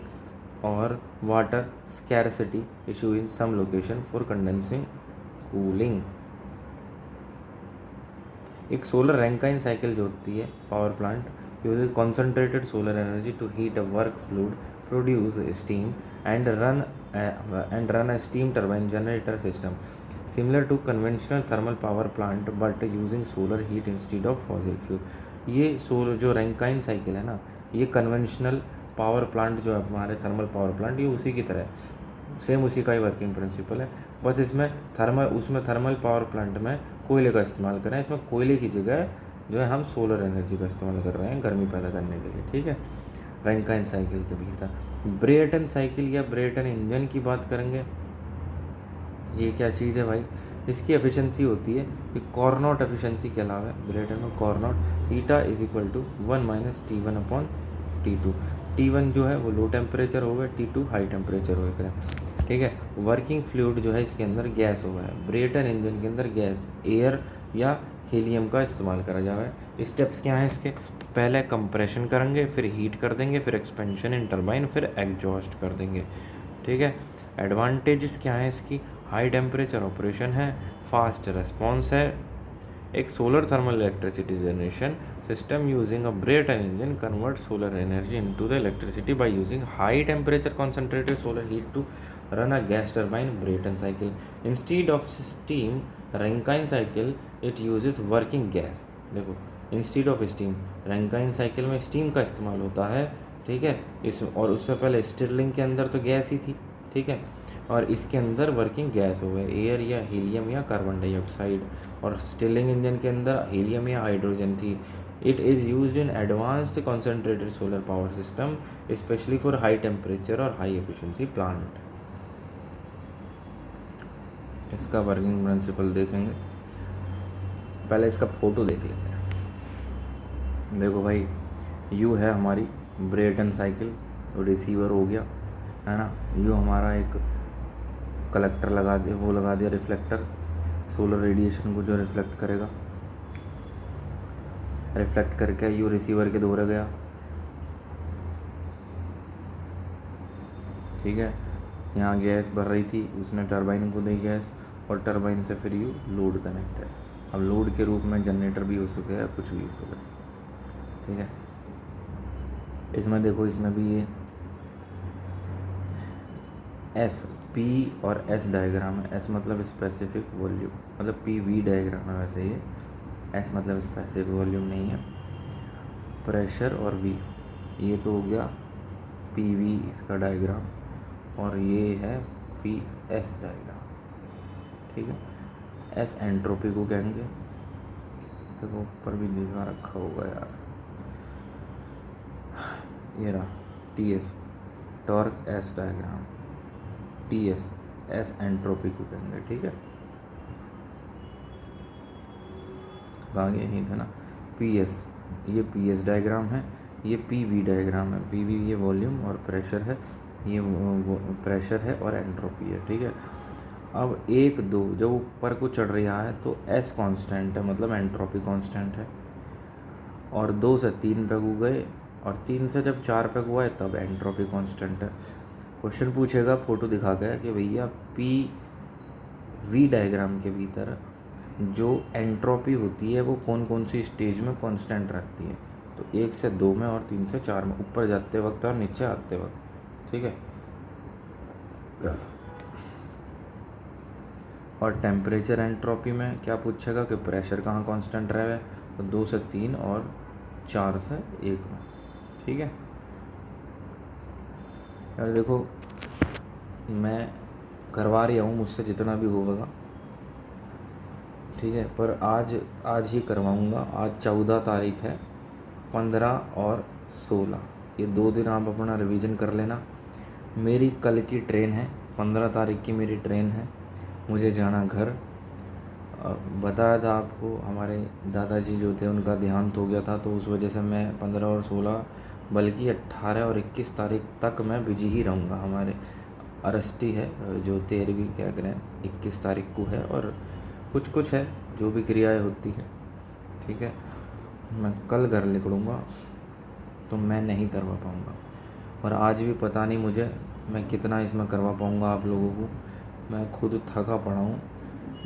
और water scarcity issue in some location for condensing cooling. एक solar Rankine cycle जो होती है power plant uses concentrated solar energy to heat a work fluid produce steam and run a steam turbine generator system similar to conventional thermal power plant but using solar heat instead of fossil fuel. ये solar जो Rankine cycle है ना, ये conventional power plant जो है हमारे thermal power plant, ये उसी की तरह है, सेम उसी का ही वर्किंग प्रिंसिपल है। बस इसमें थर्मल पावर प्लांट में कोयले का इस्तेमाल करें, इसमें कोयले की जगह जो है हम सोलर एनर्जी का इस्तेमाल कर रहे हैं गर्मी पैदा करने के लिए, ठीक है, रैंकाइन साइकिल के भीतर। ब्रेटन साइकिल या ब्रेटन इंजन की बात करेंगे, ये क्या चीज़ है भाई, इसकी एफिशिएंसी होती है कि कॉर्नोट एफिशिएंसी के अलावा ब्रेटन में Carnot eta is equal to 1 - T1 upon T2। T1 जो है वो लो टेम्परेचर हो गया, T2 हाई टेम्परेचर हो गया, ठीक है। वर्किंग फ्लूइड जो है इसके अंदर गैस हो गया, ब्रेटन इंजन के अंदर गैस एयर या हीलियम का इस्तेमाल करा जा रहा है। स्टेप्स क्या हैं इसके, पहले कंप्रेशन करेंगे, फिर हीट कर देंगे, फिर एक्सपेंशन इन टरबाइन, फिर एग्जॉस्ट कर देंगे, ठीक है। एडवांटेजेस क्या है इसकी, हाई टेम्परेचर ऑपरेशन है, फास्ट रिस्पॉन्स है, एक solar thermal electricity generation system using a Brayton engine convert solar energy into the electricity by using high temperature concentrated solar heat to run a gas turbine Brayton cycle instead of steam Rankine cycle it uses working gas. देखो, instead of steam, Rankine cycle में steam का इस्तेमाल होता है, ठीक है, इस और उससे पहले स्टिरलिंग के अंदर तो गैस ही थी, ठीक है, और इसके अंदर वर्किंग गैस हो गए एयर या हीलियम या कार्बन डाइऑक्साइड, और स्टिरलिंग इंजन के अंदर हीलियम या हाइड्रोजन थी। It is used in advanced concentrated solar power system specially for high temperature और हाई एफिशिएंसी प्लांट। इसका वर्किंग प्रिंसिपल देखेंगे, पहले इसका फ़ोटो देख लेते हैं। देखो भाई, यू है हमारी ब्रेटन साइकिल, रिसीवर हो गया है ना, यू हमारा एक कलेक्टर लगा दिया, वो लगा दिया रिफ्लेक्टर, सोलर रेडिएशन को जो रिफ्लेक्ट करेगा, रिफ्लेक्ट करके यू रिसीवर के दोहरा गया, ठीक है। यहाँ गैस भर रही थी, उसने टरबाइन को दी गैस, और टरबाइन से फिर यू लोड कनेक्ट है। अब लोड के रूप में जनरेटर भी हो सके या कुछ भी हो सके, ठीक है। इसमें देखो, इसमें भी ये एस पी और एस डायग्राम है। एस मतलब स्पेसिफिक वॉल्यूम, मतलब पी वी डायग्राम है वैसे ये, एस मतलब स्पेसिफिक वॉल्यूम नहीं है। प्रेशर और वी, ये तो हो गया पी वी इसका डायग्राम, और ये है पी एस डायग्राम, ठीक है। एस एंट्रोपी को कहेंगे, देखो ऊपर भी दिखा रखा होगा यार, ये रहा T S torque S diagram, T S S entropy को कहेंगे, ठीक है। आगे यही था ना, पी एस, ये पी एस डायग्राम है, ये पी वी डायग्राम है। पी वी ये वॉल्यूम और प्रेशर है, ये प्रेशर है और एंट्रोपी है, ठीक है। अब 1 2 जब ऊपर को चढ़ रहा है तो एस कांस्टेंट है, मतलब एंट्रोपी कांस्टेंट है, और 2 से 3 पे हो गए, और 3 से जब 4 पे हुआ है तब एंट्रोपी कांस्टेंट है। क्वेश्चन पूछेगा फोटो दिखा के कि भैया पी वी डायग्राम के भीतर जो एंट्रोपी होती है वो कौन कौन सी स्टेज में कांस्टेंट रखती है, तो 1 से 2 में और 3 से 4 में, ऊपर जाते वक्त और नीचे आते वक्त, ठीक है। और टेम्परेचर एंट्रोपी में क्या पूछेगा कि प्रेशर कहाँ कांस्टेंट रहे हुए, तो 2 से 3 और 4 से 1 में, ठीक है। यार देखो, मैं करवा रहा हूँ मुझसे जितना भी होगा, ठीक है, पर आज ही करवाऊँगा। आज 14 तारीख है, 15 और 16, ये 2 दिन आप अपना रिवीजन कर लेना। मेरी कल की ट्रेन है, 15 तारीख की मेरी ट्रेन है, मुझे जाना घर। बताया था आपको, हमारे दादाजी जो थे उनका देहांत हो गया था, तो उस वजह से मैं 15 और 16 बल्कि 18 और 21 तारीख तक मैं बिजी ही रहूँगा। हमारे अरस्टी है जो 13वीं क्या करें 21 तारीख को है, और कुछ है जो भी क्रियाएं होती हैं, ठीक है। मैं कल घर निकलूँगा तो मैं नहीं करवा पाऊँगा, और आज भी पता नहीं मुझे मैं कितना इसमें करवा पाऊँगा आप लोगों को। मैं खुद थका पड़ा हूँ,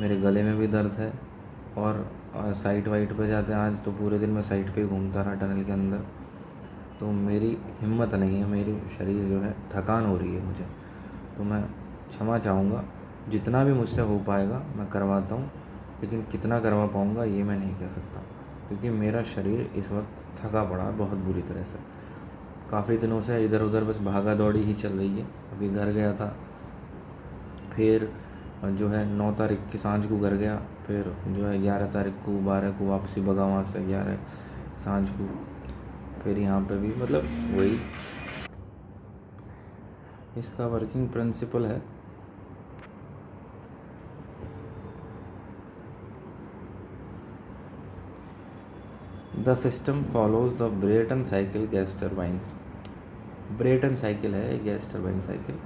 मेरे गले में भी दर्द है, और साइट वाइट पे जाते हैं आज तो पूरे दिन मैं साइट पे ही घूमता रहा टनल के अंदर, तो मेरी हिम्मत नहीं है, मेरी शरीर जो है थकान हो रही है मुझे, तो मैं क्षमा चाहूँगा। जितना भी मुझसे हो पाएगा मैं करवाता हूँ, लेकिन कितना करवा पाऊँगा ये मैं नहीं कह सकता, क्योंकि मेरा शरीर इस वक्त थका पड़ा है बहुत बुरी तरह से। काफ़ी दिनों से इधर उधर बस भागा दौड़ी ही चल रही है। अभी घर गया था, फिर जो है 9 तारीख की सांझ को घर गया, फिर जो है 11 तारीख को 12 को वापसी भगा वहाँ से 11 सांझ को, फिर यहाँ पे भी मतलब वही इसका वर्किंग प्रिंसिपल है। The system follows the Brayton cycle gas turbines. Brayton cycle है gas turbine cycle.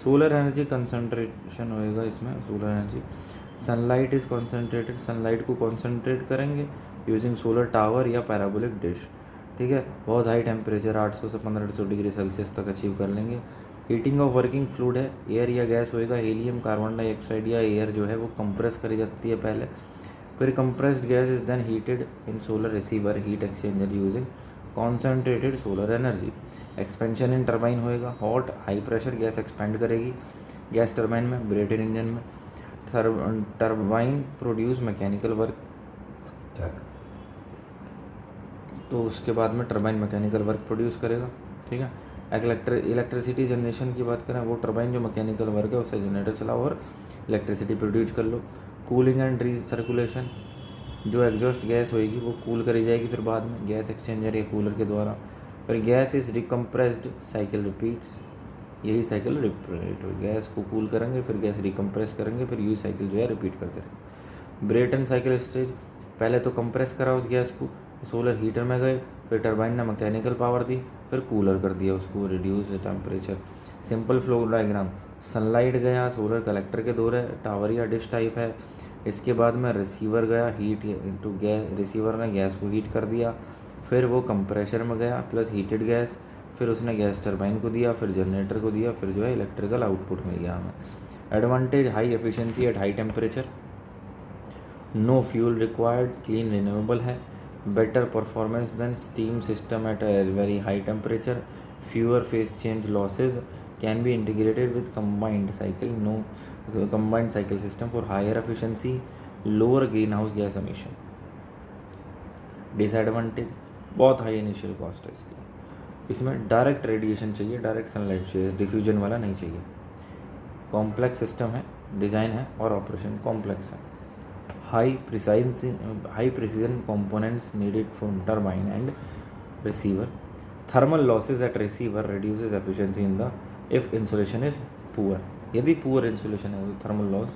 Solar energy concentration होएगा इसमें। Solar energy, sunlight is concentrated, sunlight को कॉन्सेंट्रेट करेंगे यूजिंग सोलर टावर या पैराबोलिक डिश। ठीक है, बहुत हाई टेम्परेचर 800 से 1500 डिग्री सेल्सियस तक अचीव कर लेंगे। हीटिंग ऑफ वर्किंग फ्लूइड है, एयर या गैस होएगा। हीलियम, कार्बन डाइऑक्साइड या एयर जो है वो कंप्रेस करी जाती है पहले, फिर compressed gas is then heated in solar receiver heat exchanger using concentrated solar energy. Expansion in turbine होएगा, hot high pressure gas expand करेगी गैस टरबाइन में, ब्रेटन इंजन में। टरबाइन प्रोड्यूस मैकेनिकल वर्क, तो उसके बाद में टरबाइन मैकेनिकल वर्क प्रोड्यूस करेगा। ठीक है, इलेक्ट्रिसिटी जनरेशन की बात करें, वो टरबाइन जो मैकेनिकल वर्क है उससे जनरेटर चलाओ और इलेक्ट्रिसिटी प्रोड्यूस कर लो। कूलिंग एंड रीसर्कुलेशन, जो एग्जॉस्ट गैस होएगी वो कूल करी जाएगी फिर बाद में गैस एक्सचेंजर या कूलर के द्वारा। फिर गैस इज रिकम्प्रेस्ड, साइकिल रिपीट्स, यही साइकिल रिपीट, गैस को कूल करेंगे फिर गैस रिकम्प्रेस करेंगे, फिर यही साइकिल जो है रिपीट करते रहेंगे। ब्रेटन साइकिल स्टेज, पहले तो कंप्रेस करा उस गैस को, सोलर हीटर में गए, फिर टरबाइन ने मैकेनिकल पावर दी, फिर कूलर कर दिया उसको, reduce temperature. Simple flow diagram, sunlight गया सोलर कलेक्टर के दौरे, टावर या डिश टाइप है। इसके बाद में रिसीवर गया, हीट इनटू गैस, रिसीवर ने गैस को हीट कर दिया, फिर वो कंप्रेशर में गया प्लस हीटेड गैस, फिर उसने गैस टरबाइन को दिया, फिर जनरेटर को दिया, फिर जो है इलेक्ट्रिकल आउटपुट मिल गया हमें। Advantage, high efficiency at high temperature, no fuel required, clean renewable है, better performance than steam system at a very high temperature, fewer phase change losses, can be integrated with combined cycle system for higher efficiency, lower greenhouse gas emission. Disadvantage, बहुत high initial cost है इसकी, इसमें direct radiation चाहिए, direct sunlight चाहिए, diffusion वाला नहीं चाहिए। Complex system है, डिज़ाइन है और ऑपरेशन कॉम्प्लेक्स है। High precision components needed from turbine and receiver. Thermal losses at receiver reduces efficiency in the if insulation is poor. यदि पुअर इंसुलेशन है तो थर्मल लॉस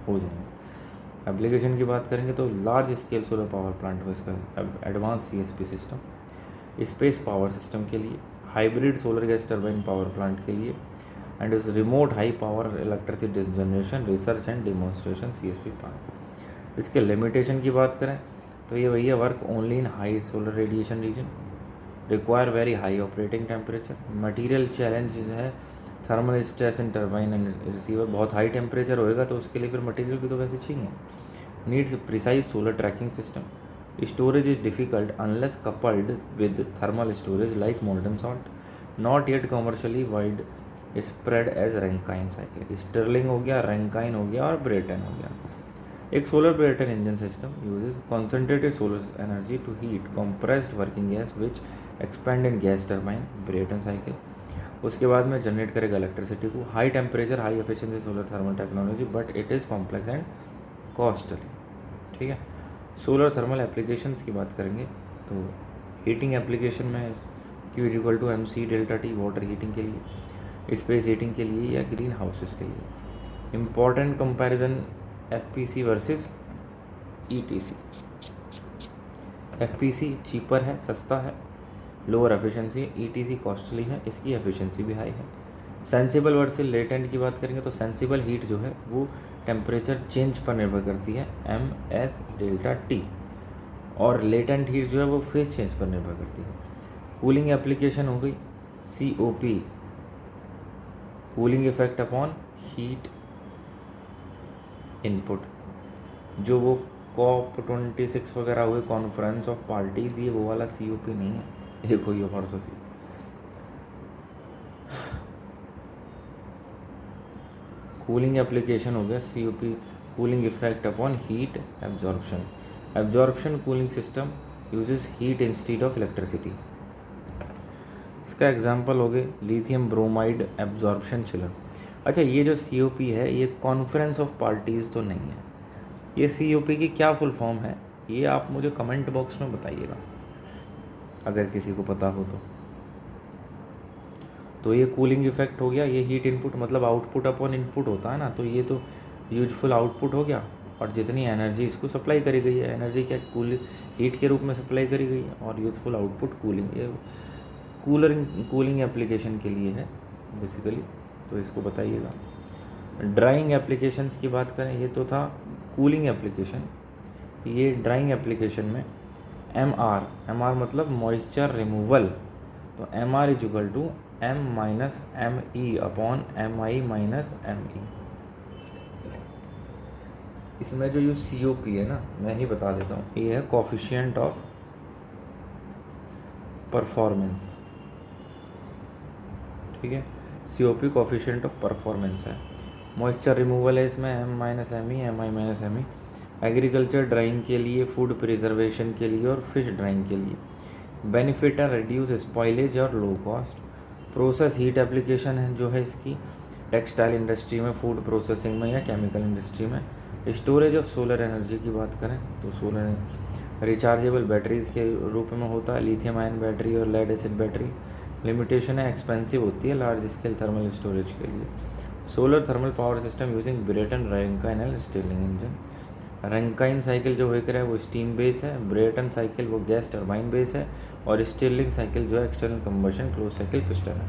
हो जाएंगे। एप्लीकेशन की बात करेंगे तो large scale solar power plant में इसका advance CSP system, space power system के लिए, hybrid solar gas turbine power plant के लिए, and is remote high power electricity generation, research and demonstration CSP plant. इसके लिमिटेशन की बात करें तो ये भैया work only in high solar radiation region, require very high operating temperature. Material challenge है, thermal stress in turbine and receiver, बहुत high temperature होएगा तो उसके लिए फिर मटेरियल भी तो वैसे चाहिए। Needs precise solar tracking system, storage is difficult unless coupled with thermal storage like molten salt, not yet commercially widespread as Rankine cycle. Stirling हो गया, रैंकाइन हो गया और ब्रेटन हो गया। एक solar Brayton engine system uses concentrated solar energy to heat compressed working gas which expand in gas turbine, Brayton cycle. उसके बाद में जनरेट करेगा इलेक्ट्रिसिटी को, high temperature high efficiency solar thermal technology, but it is complex and costly. ठीक है, solar thermal applications की बात करेंगे तो हीटिंग एप्लीकेशन में Q=mc∆T, वाटर हीटिंग के लिए, स्पेस हीटिंग के लिए या ग्रीन हाउसेस के लिए। Important comparison FPC versus ETC। FPC cheaper है, सस्ता है, लोअर एफिशिएंसी, ETC कॉस्टली है, इसकी एफिशिएंसी भी हाई है। सेंसिबल वर्सेस लेटेंट की बात करेंगे तो सेंसिबल हीट जो है वो टेम्परेचर चेंज पर निर्भर करती है, MS∆T, और लेटेंट हीट जो है वो फेज चेंज पर निर्भर करती है। कूलिंग एप्लीकेशन हो गई COP, cooling effect upon heat input, जो वो COP26 वगैरह हुए, कॉन्फ्रेंस ऑफ पार्टीज, ये वो वाला COP नहीं है, ये कोई और सा कूलिंग एप्लीकेशन हो गया COP, cooling effect upon heat absorption. Absorption cooling system uses heat instead of electricity. इसका एग्जांपल हो गए लिथियम ब्रोमाइड एब्जॉर्प्शन चिलर। अच्छा, ये जो COP है ये कॉन्फ्रेंस ऑफ पार्टीज़ तो नहीं है। ये COP की क्या फुल फॉर्म है, ये आप मुझे कमेंट बॉक्स में बताइएगा अगर किसी को पता हो तो ये कूलिंग इफेक्ट हो गया, ये हीट इनपुट मतलब आउटपुट अपॉन इनपुट होता है ना, तो ये तो यूजफुल आउटपुट हो गया। और जितनी एनर्जी इसको सप्लाई करी गई है, एनर्जी क्या कूल हीट के रूप में सप्लाई करी गई है, और यूजफुल आउटपुट कूलिंग, ये कूलिंग एप्लीकेशन के लिए है बेसिकली, तो इसको बताइएगा। ड्राइंग एप्लीकेशंस की बात करें, ये तो था कूलिंग एप्लीकेशन। ये ड्राइंग एप्लीकेशन में MR मतलब मॉइस्चर रिमूवल, तो MR is equal to M minus ME upon MI minus ME। इसमें जो ये COP है ना, मैं ही बता देता हूँ, ये है कोफिशिएंट ऑफ परफॉर्मेंस, ठीक है। COP कोफिशिएंट ऑफ परफॉर्मेंस है। मॉइस्चर रिमूवल है इसमें M minus ME, MI minus ME। Agriculture drawing के लिए, फूड प्रिजर्वेशन के लिए और फिश ड्राइंग के लिए। बेनिफिट है रिड्यूस स्पॉइलेज और low cost. Process heat application है जो है इसकी टेक्सटाइल इंडस्ट्री में, फूड प्रोसेसिंग में या केमिकल इंडस्ट्री में। स्टोरेज ऑफ सोलर एनर्जी की बात करें तो सोलर रिचार्जेबल बैटरीज़ के रूप में होता है, लिथियम आयन बैटरी और लेड एसिड बैटरी। लिमिटेशन है एक्सपेंसिव होती है लार्ज स्केल थर्मल स्टोरेज के लिए। Solar thermal power system using Brayton Rankine and Stirling engine. Rankine cycle जो होकर है वो स्टीम बेस है, ब्रेटन साइकिल वो गैस टरबाइन बेस है, और स्टिर्लिंग साइकिल जो है external combustion close cycle piston है।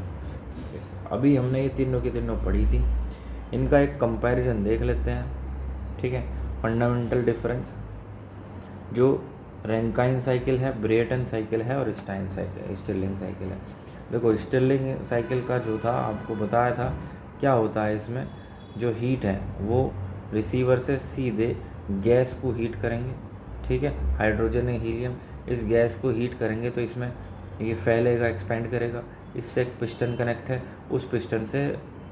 अभी हमने ये तीनों की तीनों पढ़ी थी, इनका एक कंपैरिजन देख लेते हैं, ठीक है। फंडामेंटल डिफरेंस, जो रैंकाइन साइकिल है, ब्रेटन साइकिल है और स्टिर्लिंग साइकिल है। देखो स्टिर्लिंग साइकिल का जो था आपको बताया था, क्या होता है इसमें, जो हीट है वो रिसीवर से सीधे गैस को हीट करेंगे, ठीक है, हाइड्रोजन या हीलियम, इस गैस को हीट करेंगे तो इसमें ये फैलेगा, एक्सपेंड करेगा। इससे एक पिस्टन कनेक्ट है, उस पिस्टन से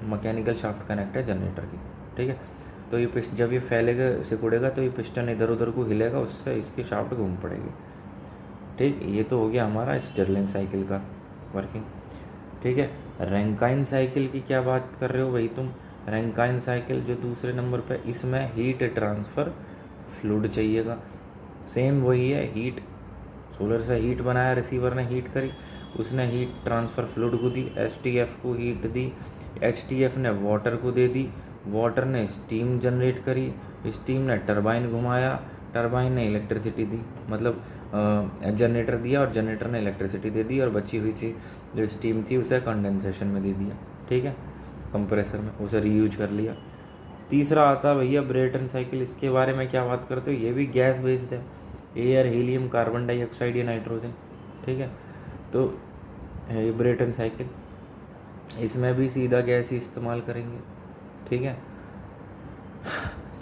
मैकेनिकल शाफ्ट कनेक्ट है जनरेटर की, ठीक है। तो ये जब ये फैलेगा, सिकुड़ेगा, तो ये पिस्टन इधर उधर को हिलेगा, उससे इसकी शाफ्ट घूम पड़ेगी, ठीक। ये तो हो गया हमारा स्टिर्लिंग साइकिल का वर्किंग, ठीक है। रैंकाइन साइकिल की क्या बात कर रहे हो भाई तुम, रैंकाइन साइकिल जो दूसरे नंबर पे, इसमें हीट ट्रांसफ़र फ्लूइड चाहिएगा। सेम वही है, हीट सोलर से हीट बनाया, रिसीवर ने हीट करी, उसने हीट ट्रांसफ़र फ्लूइड को दी, HTF को हीट दी, HTF ने वाटर को दे दी, वाटर ने स्टीम जनरेट करी, स्टीम ने टरबाइन घुमाया, टरबाइन ने इलेक्ट्रिसिटी दी, मतलब जनरेटर दिया और जनरेटर ने इलेक्ट्रिसिटी दे दी, और बची हुई चीज़ जो स्टीम थी उसे कंडेंसेशन में दे दिया, ठीक है, कंप्रेसर में उसे रीयूज कर लिया। तीसरा आता है भैया ब्रेटन साइकिल, इसके बारे में क्या बात करते हो, ये भी गैस बेस्ड है, एयर, हीलियम, कार्बन डाइऑक्साइड या नाइट्रोजन, ठीक है। तो ये ब्रेटन साइकिल, इसमें भी सीधा गैस ही इस्तेमाल करेंगे, ठीक है।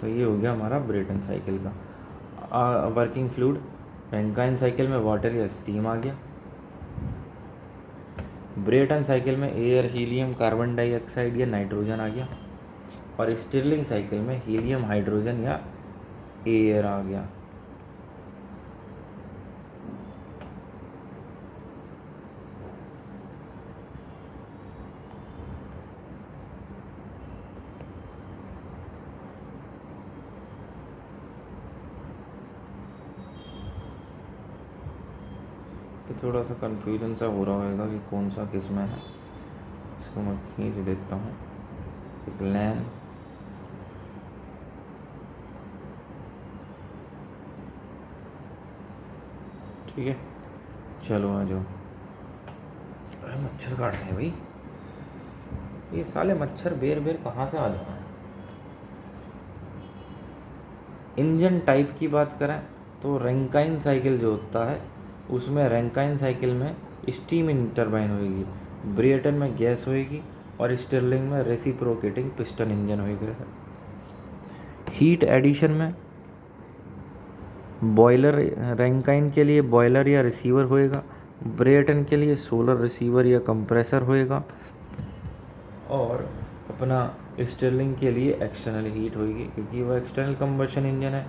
तो ये हो गया हमारा ब्रेटन साइकिल का वर्किंग फ्लूइड। रैंकाइन साइकिल में वाटर या स्टीम आ गया, ब्रेटन साइकिल में एयर, हीलियम, कार्बन डाइऑक्साइड या नाइट्रोजन आ गया, और स्टिर्लिंग साइकिल में हीलियम, हाइड्रोजन या एयर आ गया। तो थोड़ा सा कन्फ्यूजन सा हो रहा होगा कि कौन सा किस में है, इसको मैं खींच देता हूँ, एक लैन, ठीक है। चलो आ जाओ, अरे मच्छर काट रहे हैं भाई, ये साले मच्छर बेर बेर कहाँ से आ जा रहे हैं। इंजन टाइप की बात करें तो रैंकाइन साइकिल जो होता है उसमें रैंकाइन साइकिल में स्टीम इन टरबाइन होएगी, ब्रेटन में गैस होएगी, और स्टिर्लिंग में रेसिप्रोकेटिंग पिस्टन इंजन होएगा। हीट एडिशन में बॉयलर, रैंकाइन के लिए बॉयलर या रिसीवर होएगा, ब्रेटन के लिए सोलर रिसीवर या कंप्रेसर होएगा, और अपना स्टर्लिंग के लिए एक्सटर्नल हीट होगी क्योंकि वो एक्सटर्नल कंबशन इंजन है।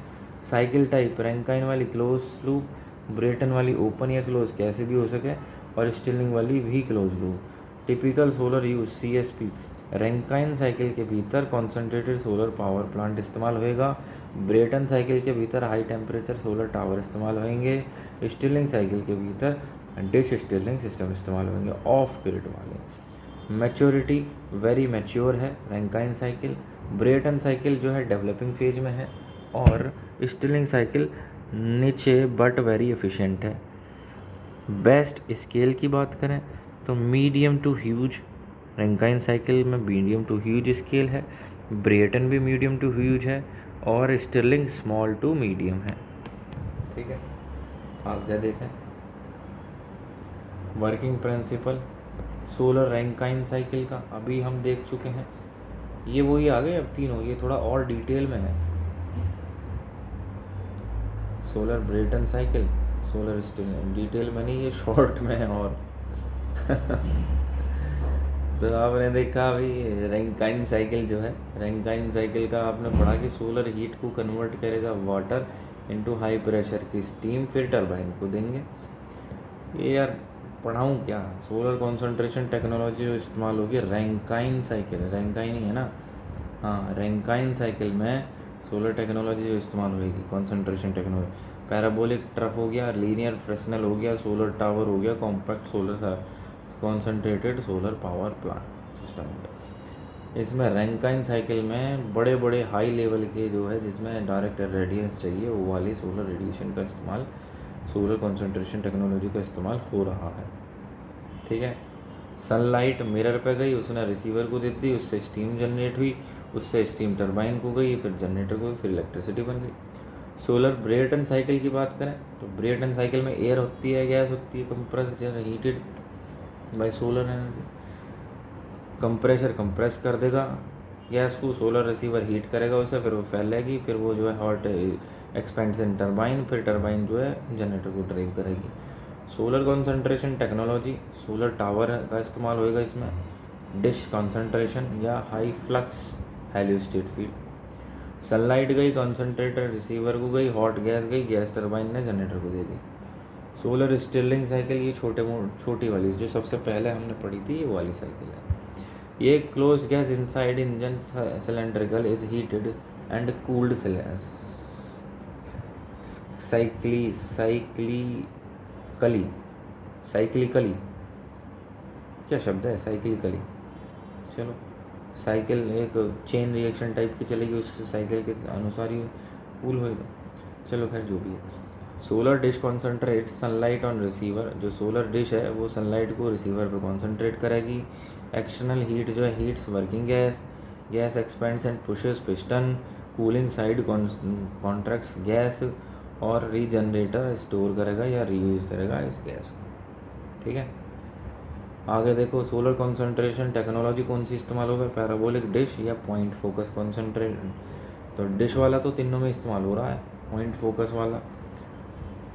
साइकिल टाइप रैंकाइन वाली क्लोज लूप, ब्रेटन वाली ओपन या क्लोज कैसे भी हो सके, और स्टर्लिंग वाली भी close loop. Typical solar use CSP Rankine cycle के भीतर कॉन्सेंट्रेटेड सोलर पावर प्लांट इस्तेमाल होएगा। ब्रेटन साइकिल के भीतर हाई टेम्परेचर सोलर टावर इस्तेमाल होंगे। स्टर्लिंग साइकिल के भीतर डिश स्टर्लिंग सिस्टम इस्तेमाल होंगे ऑफ ग्रिड वाले। मैच्योरिटी वेरी मैच्योर है रैंकाइन साइकिल। ब्रेटन साइकिल जो है डेवलपिंग फेज में है, और स्टर्लिंग साइकिल नीचे बट वेरी एफिशिएंट है। बेस्ट स्केल की बात करें तो medium to huge Rankine cycle में मीडियम टू ह्यूज स्केल है, ब्रेटन भी मीडियम टू ह्यूज है, और स्टर्लिंग स्मॉल टू मीडियम है। ठीक है, आगे देखें working principle solar Rankine cycle का अभी हम देख चुके हैं। ये वही आ गए अब तीनों, ये थोड़ा और डिटेल में है। Solar Brayton cycle, solar Stirling detail में नहीं, ये शॉर्ट में है और तो आपने देखा अभी रैंकाइन साइकिल जो है, रैंकाइन साइकिल का आपने पढ़ा कि सोलर हीट को कन्वर्ट करेगा वाटर इनटू हाई प्रेशर की स्टीम, फिर टरबाइन को देंगे। ये यार पढ़ाऊँ क्या, सोलर कॉन्सेंट्रेशन टेक्नोलॉजी जो इस्तेमाल होगी रैंकाइन साइकिल, रैंकाइन ही है ना, हाँ रैंकाइन साइकिल में सोलर टेक्नोलॉजी जो इस्तेमाल होगी कॉन्सेंट्रेशन टेक्नोलॉजी, पैराबोलिक ट्रफ हो गया, लीनियर फ्रेस्नेल हो गया, सोलर टावर हो गया, compact solar concentrated solar power plant system हो गया। इसमें रैंकाइन साइकिल में बड़े बड़े हाई लेवल के जो है जिसमें डायरेक्ट रेडियंस चाहिए वो वाली सोलर रेडिएशन का इस्तेमाल, सोलर कॉन्सेंट्रेशन टेक्नोलॉजी का इस्तेमाल हो रहा है। ठीक है, सनलाइट मिरर पे गई, उसने रिसीवर को दे दी, उससे स्टीम जनरेट हुई, उससे स्टीम टरबाइन को गई, फिर जनरेटर को, फिर इलेक्ट्रिसिटी बन गई। सोलर ब्रेटन साइकिल की बात करें तो ब्रेटन साइकिल में एयर होती है, गैस होती है, compressed heated bye solar energy. Compressor compress कर देगा गैस को, सोलर रिसीवर हीट करेगा उसे, फिर वो फैलेगी, फिर वो जो है हॉट एक्सपेंशन टरबाइन, फिर टरबाइन जो है जनरेटर को ड्राइव करेगी। Solar concentration technology, solar tower का इस्तेमाल होएगा इसमें, डिश कॉन्सेंट्रेशन या high flux heliostat field. Sunlight गई कॉन्सेंट्रेटर रिसीवर को गई, हॉट गैस गई, गैस टरबाइन ने जनरेटर को दे दी। सोलर स्टर्लिंग साइकिल ये छोटी वाली जो सबसे पहले हमने पढ़ी थी, ये वाली साइकिल है। ये closed gas inside engine cylindrical is heated and cooled cyclically क्या शब्द है साइक्लिकली, चलो साइकिल एक चेन रिएक्शन टाइप की चलेगी, उस साइकिल के अनुसार ही कूल होएगा। चलो खैर जो भी है। Solar dish concentrate sunlight on receiver, जो सोलर डिश है वो सनलाइट को रिसीवर पे कॉन्सेंट्रेट करेगी। एक्सटर्नल हीट जो है heats working gas, gas expends and pushes piston, cooling side contracts gas, और रीजनरेटर स्टोर करेगा या रीयूज करेगा इस गैस को। ठीक है, आगे देखो सोलर कॉन्सेंट्रेशन टेक्नोलॉजी कौन सी इस्तेमाल होगा, पैराबोलिक डिश या पॉइंट फोकस कॉन्सेंट्रेट। तो डिश वाला तो तीनों में इस्तेमाल हो रहा है, पॉइंट फोकस वाला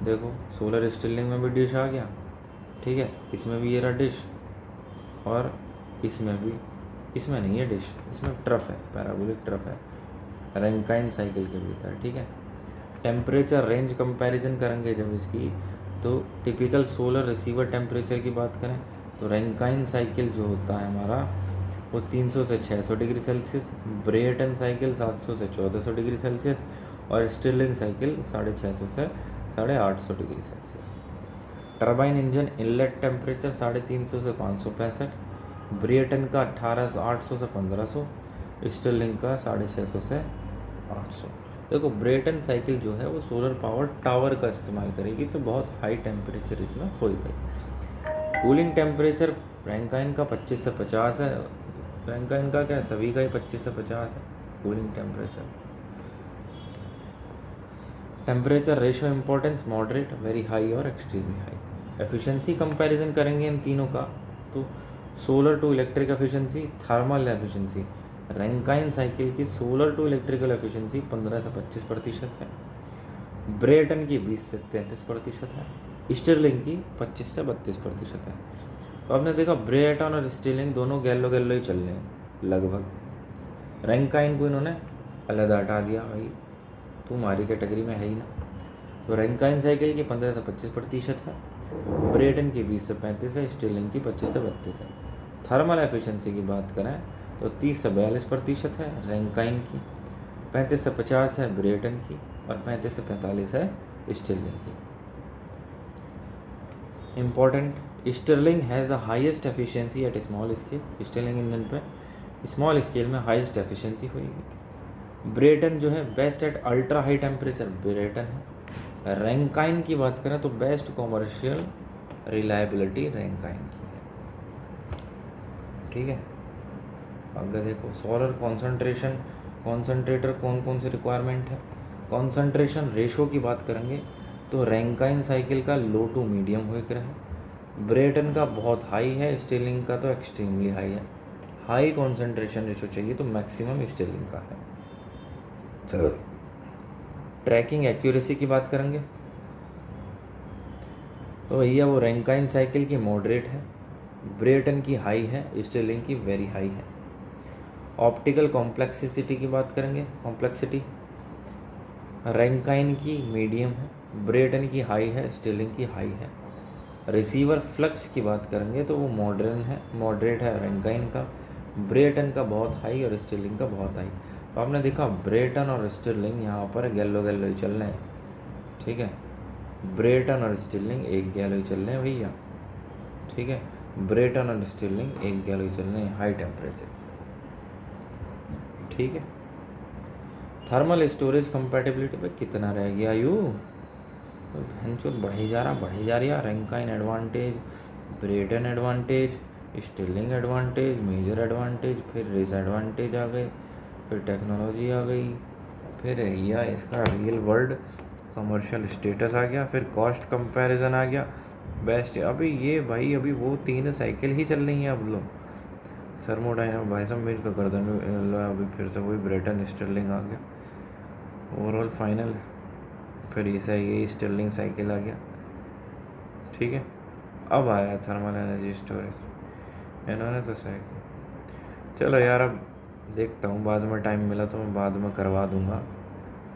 देखो सोलर स्टिलिंग में भी डिश आ गया। ठीक है, इसमें भी ये रहा डिश, और इसमें भी, इसमें नहीं है डिश, इसमें ट्रफ है, पैराबोलिक ट्रफ है रैंकाइन साइकिल के भीतर। ठीक है, टेम्परेचर रेंज कंपैरिजन करेंगे जब इसकी, तो टिपिकल सोलर रिसीवर टेम्परेचर की बात करें तो रैंकाइन साइकिल जो होता है हमारा वो 300 से 600 डिग्री सेल्सियस, ब्रेटन साइकिल 700 से 1400 डिग्री सेल्सियस, और स्टिलिंग साइकिल 650 से 850 degree Celsius. Turbine engine inlet temperature 350 से 565, ब्रेटन का 800 से 1500, स्टिलिंग का 650 से 800। देखो ब्रेटन साइकिल जो है वो सोलर पावर टावर का इस्तेमाल करेगी, तो बहुत हाई टेम्परेचर इसमें होएगा। कूलिंग टेम्परेचर रैंकाइन का 25 से 50 है, रैंकाइन का क्या सभी का ही 25 से 50 है cooling temperature. Temperature ratio importance moderate, very high और एक्सट्रीमली हाई। एफिशिएंसी कंपैरिजन करेंगे इन तीनों का, तो solar to electric efficiency, thermal efficiency, Rankine cycle की सोलर टू इलेक्ट्रिकल एफिशिएंसी 15 से 25% है, ब्रेटन की 20 से 35% है, स्टिर्लिंग की 25 से 32% है। तो आपने देखा ब्रेटन और स्टिर्लिंग दोनों गैलो गैलो ही चल रहे हैं लगभग, रैंकाइन को इन्होंने अलग हटा दिया, भाई तू हमारी कैटेगरी में है ही ना। तो रैंकाइन साइकिल की 15 से 25% है, ब्रेटन की 20 से 35 है, स्टिरलिंग की 25 से 32 है। थर्मल एफिशिएंसी की बात करें तो 30 से 42% है रैंकाइन की, 35 से 50 है ब्रेटन की, और 35 से 45 है स्टिरलिंग की। Important, Stirling has the highest efficiency at small scale. Stirling engine पे स्मॉल स्केल में हाईएस्ट एफिशिएंसी होगी। ब्रेटन जो है best at ultra high temperature Brayton है। रैंकाइन की बात करें तो बेस्ट कॉमर्शियल रिलायबिलिटी रैंकाइन की है। ठीक है, अगर देखो सोलर कॉन्सेंट्रेशन, कॉन्सेंट्रेटर कौन कौन से रिक्वायरमेंट है। कॉन्सेंट्रेशन रेशो की बात करेंगे तो रैंकाइन साइकिल का लो टू मीडियम हो रहा है, ब्रेटन का बहुत हाई है, स्टिरलिंग का तो एक्सट्रीमली हाई है। हाई कॉन्सेंट्रेशन रेशो चाहिए तो मैक्सिमम स्टिरलिंग का है। ट्रैकिंग एक्यूरेसी की बात करेंगे तो भैया वो रैंकाइन साइकिल की मॉडरेट है, ब्रेटन की हाई है, स्टिरलिंग की वेरी हाई है। ऑप्टिकल कॉम्प्लेक्सिटी की बात करेंगे, कॉम्प्लेक्सिटी रैंकाइन की मीडियम है, ब्रेटन की हाई है, स्टिरलिंग की हाई है। रिसीवर फ्लक्स की बात करेंगे तो वो मॉडरेट है रैंकाइन का, ब्रेटन का बहुत हाई और स्टिरलिंग का बहुत हाई। तो आपने देखा ब्रेटन और स्टिरलिंग यहाँ पर गैलो गैलो ही चल रहे हैं। ठीक है, ब्रेटन और स्टिरलिंग एक गैलो ही चल रहे हैं भैया। ठीक है, ब्रेटन और स्टिरलिंग एक गैलो ही चल रहे हैं हाई टेम्परेचर। ठीक है, थर्मल स्टोरेज कंपैटिबिलिटी पे कितना रह गया यू, भैंचोद बढ़े जा रहा। Rankine advantage, Brayton advantage, Stirling advantage, major advantage, फिर रेस एडवांटेज आ गए, फिर टेक्नोलॉजी आ गई, फिर या इसका रियल वर्ल्ड कमर्शियल स्टेटस आ गया, फिर कॉस्ट कंपैरिजन आ गया, बेस्ट। अभी ये भाई अभी वो 3 साइकिल ही चल रही हैं अब लोग। थर्मोडायनामिक भाई साहब मेरी तो गर्दन में अभी फिर से वही ब्रेटन स्टिरलिंग आ गया। ओवरऑल फाइनल फिर ये स्टिरलिंग साइकिल आ गया। ठीक है, अब आया थर्मल एनर्जी स्टोरेज, इन्होंने तो साइकिल। चलो यार, अब देखता हूँ, बाद में टाइम मिला तो मैं बाद में करवा दूँगा।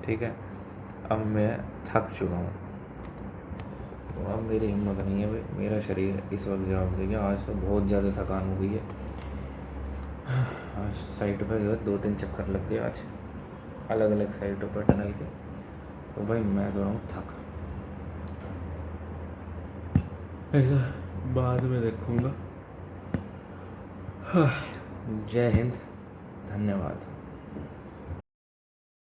ठीक है, अब मैं थक चुका हूँ, तो अब मेरी हिम्मत नहीं है भाई, मेरा शरीर इस वक्त जवाब देगा। आज तो बहुत ज़्यादा थकान हो गई है। आज साइट पर जो है 2-3 चक्कर लग गए आज, अलग अलग साइटों पर टनल के। तो भाई मैं तो रहा हूँ थक, ऐसा बाद में देखूँगा। जय हिंद, धन्यवाद।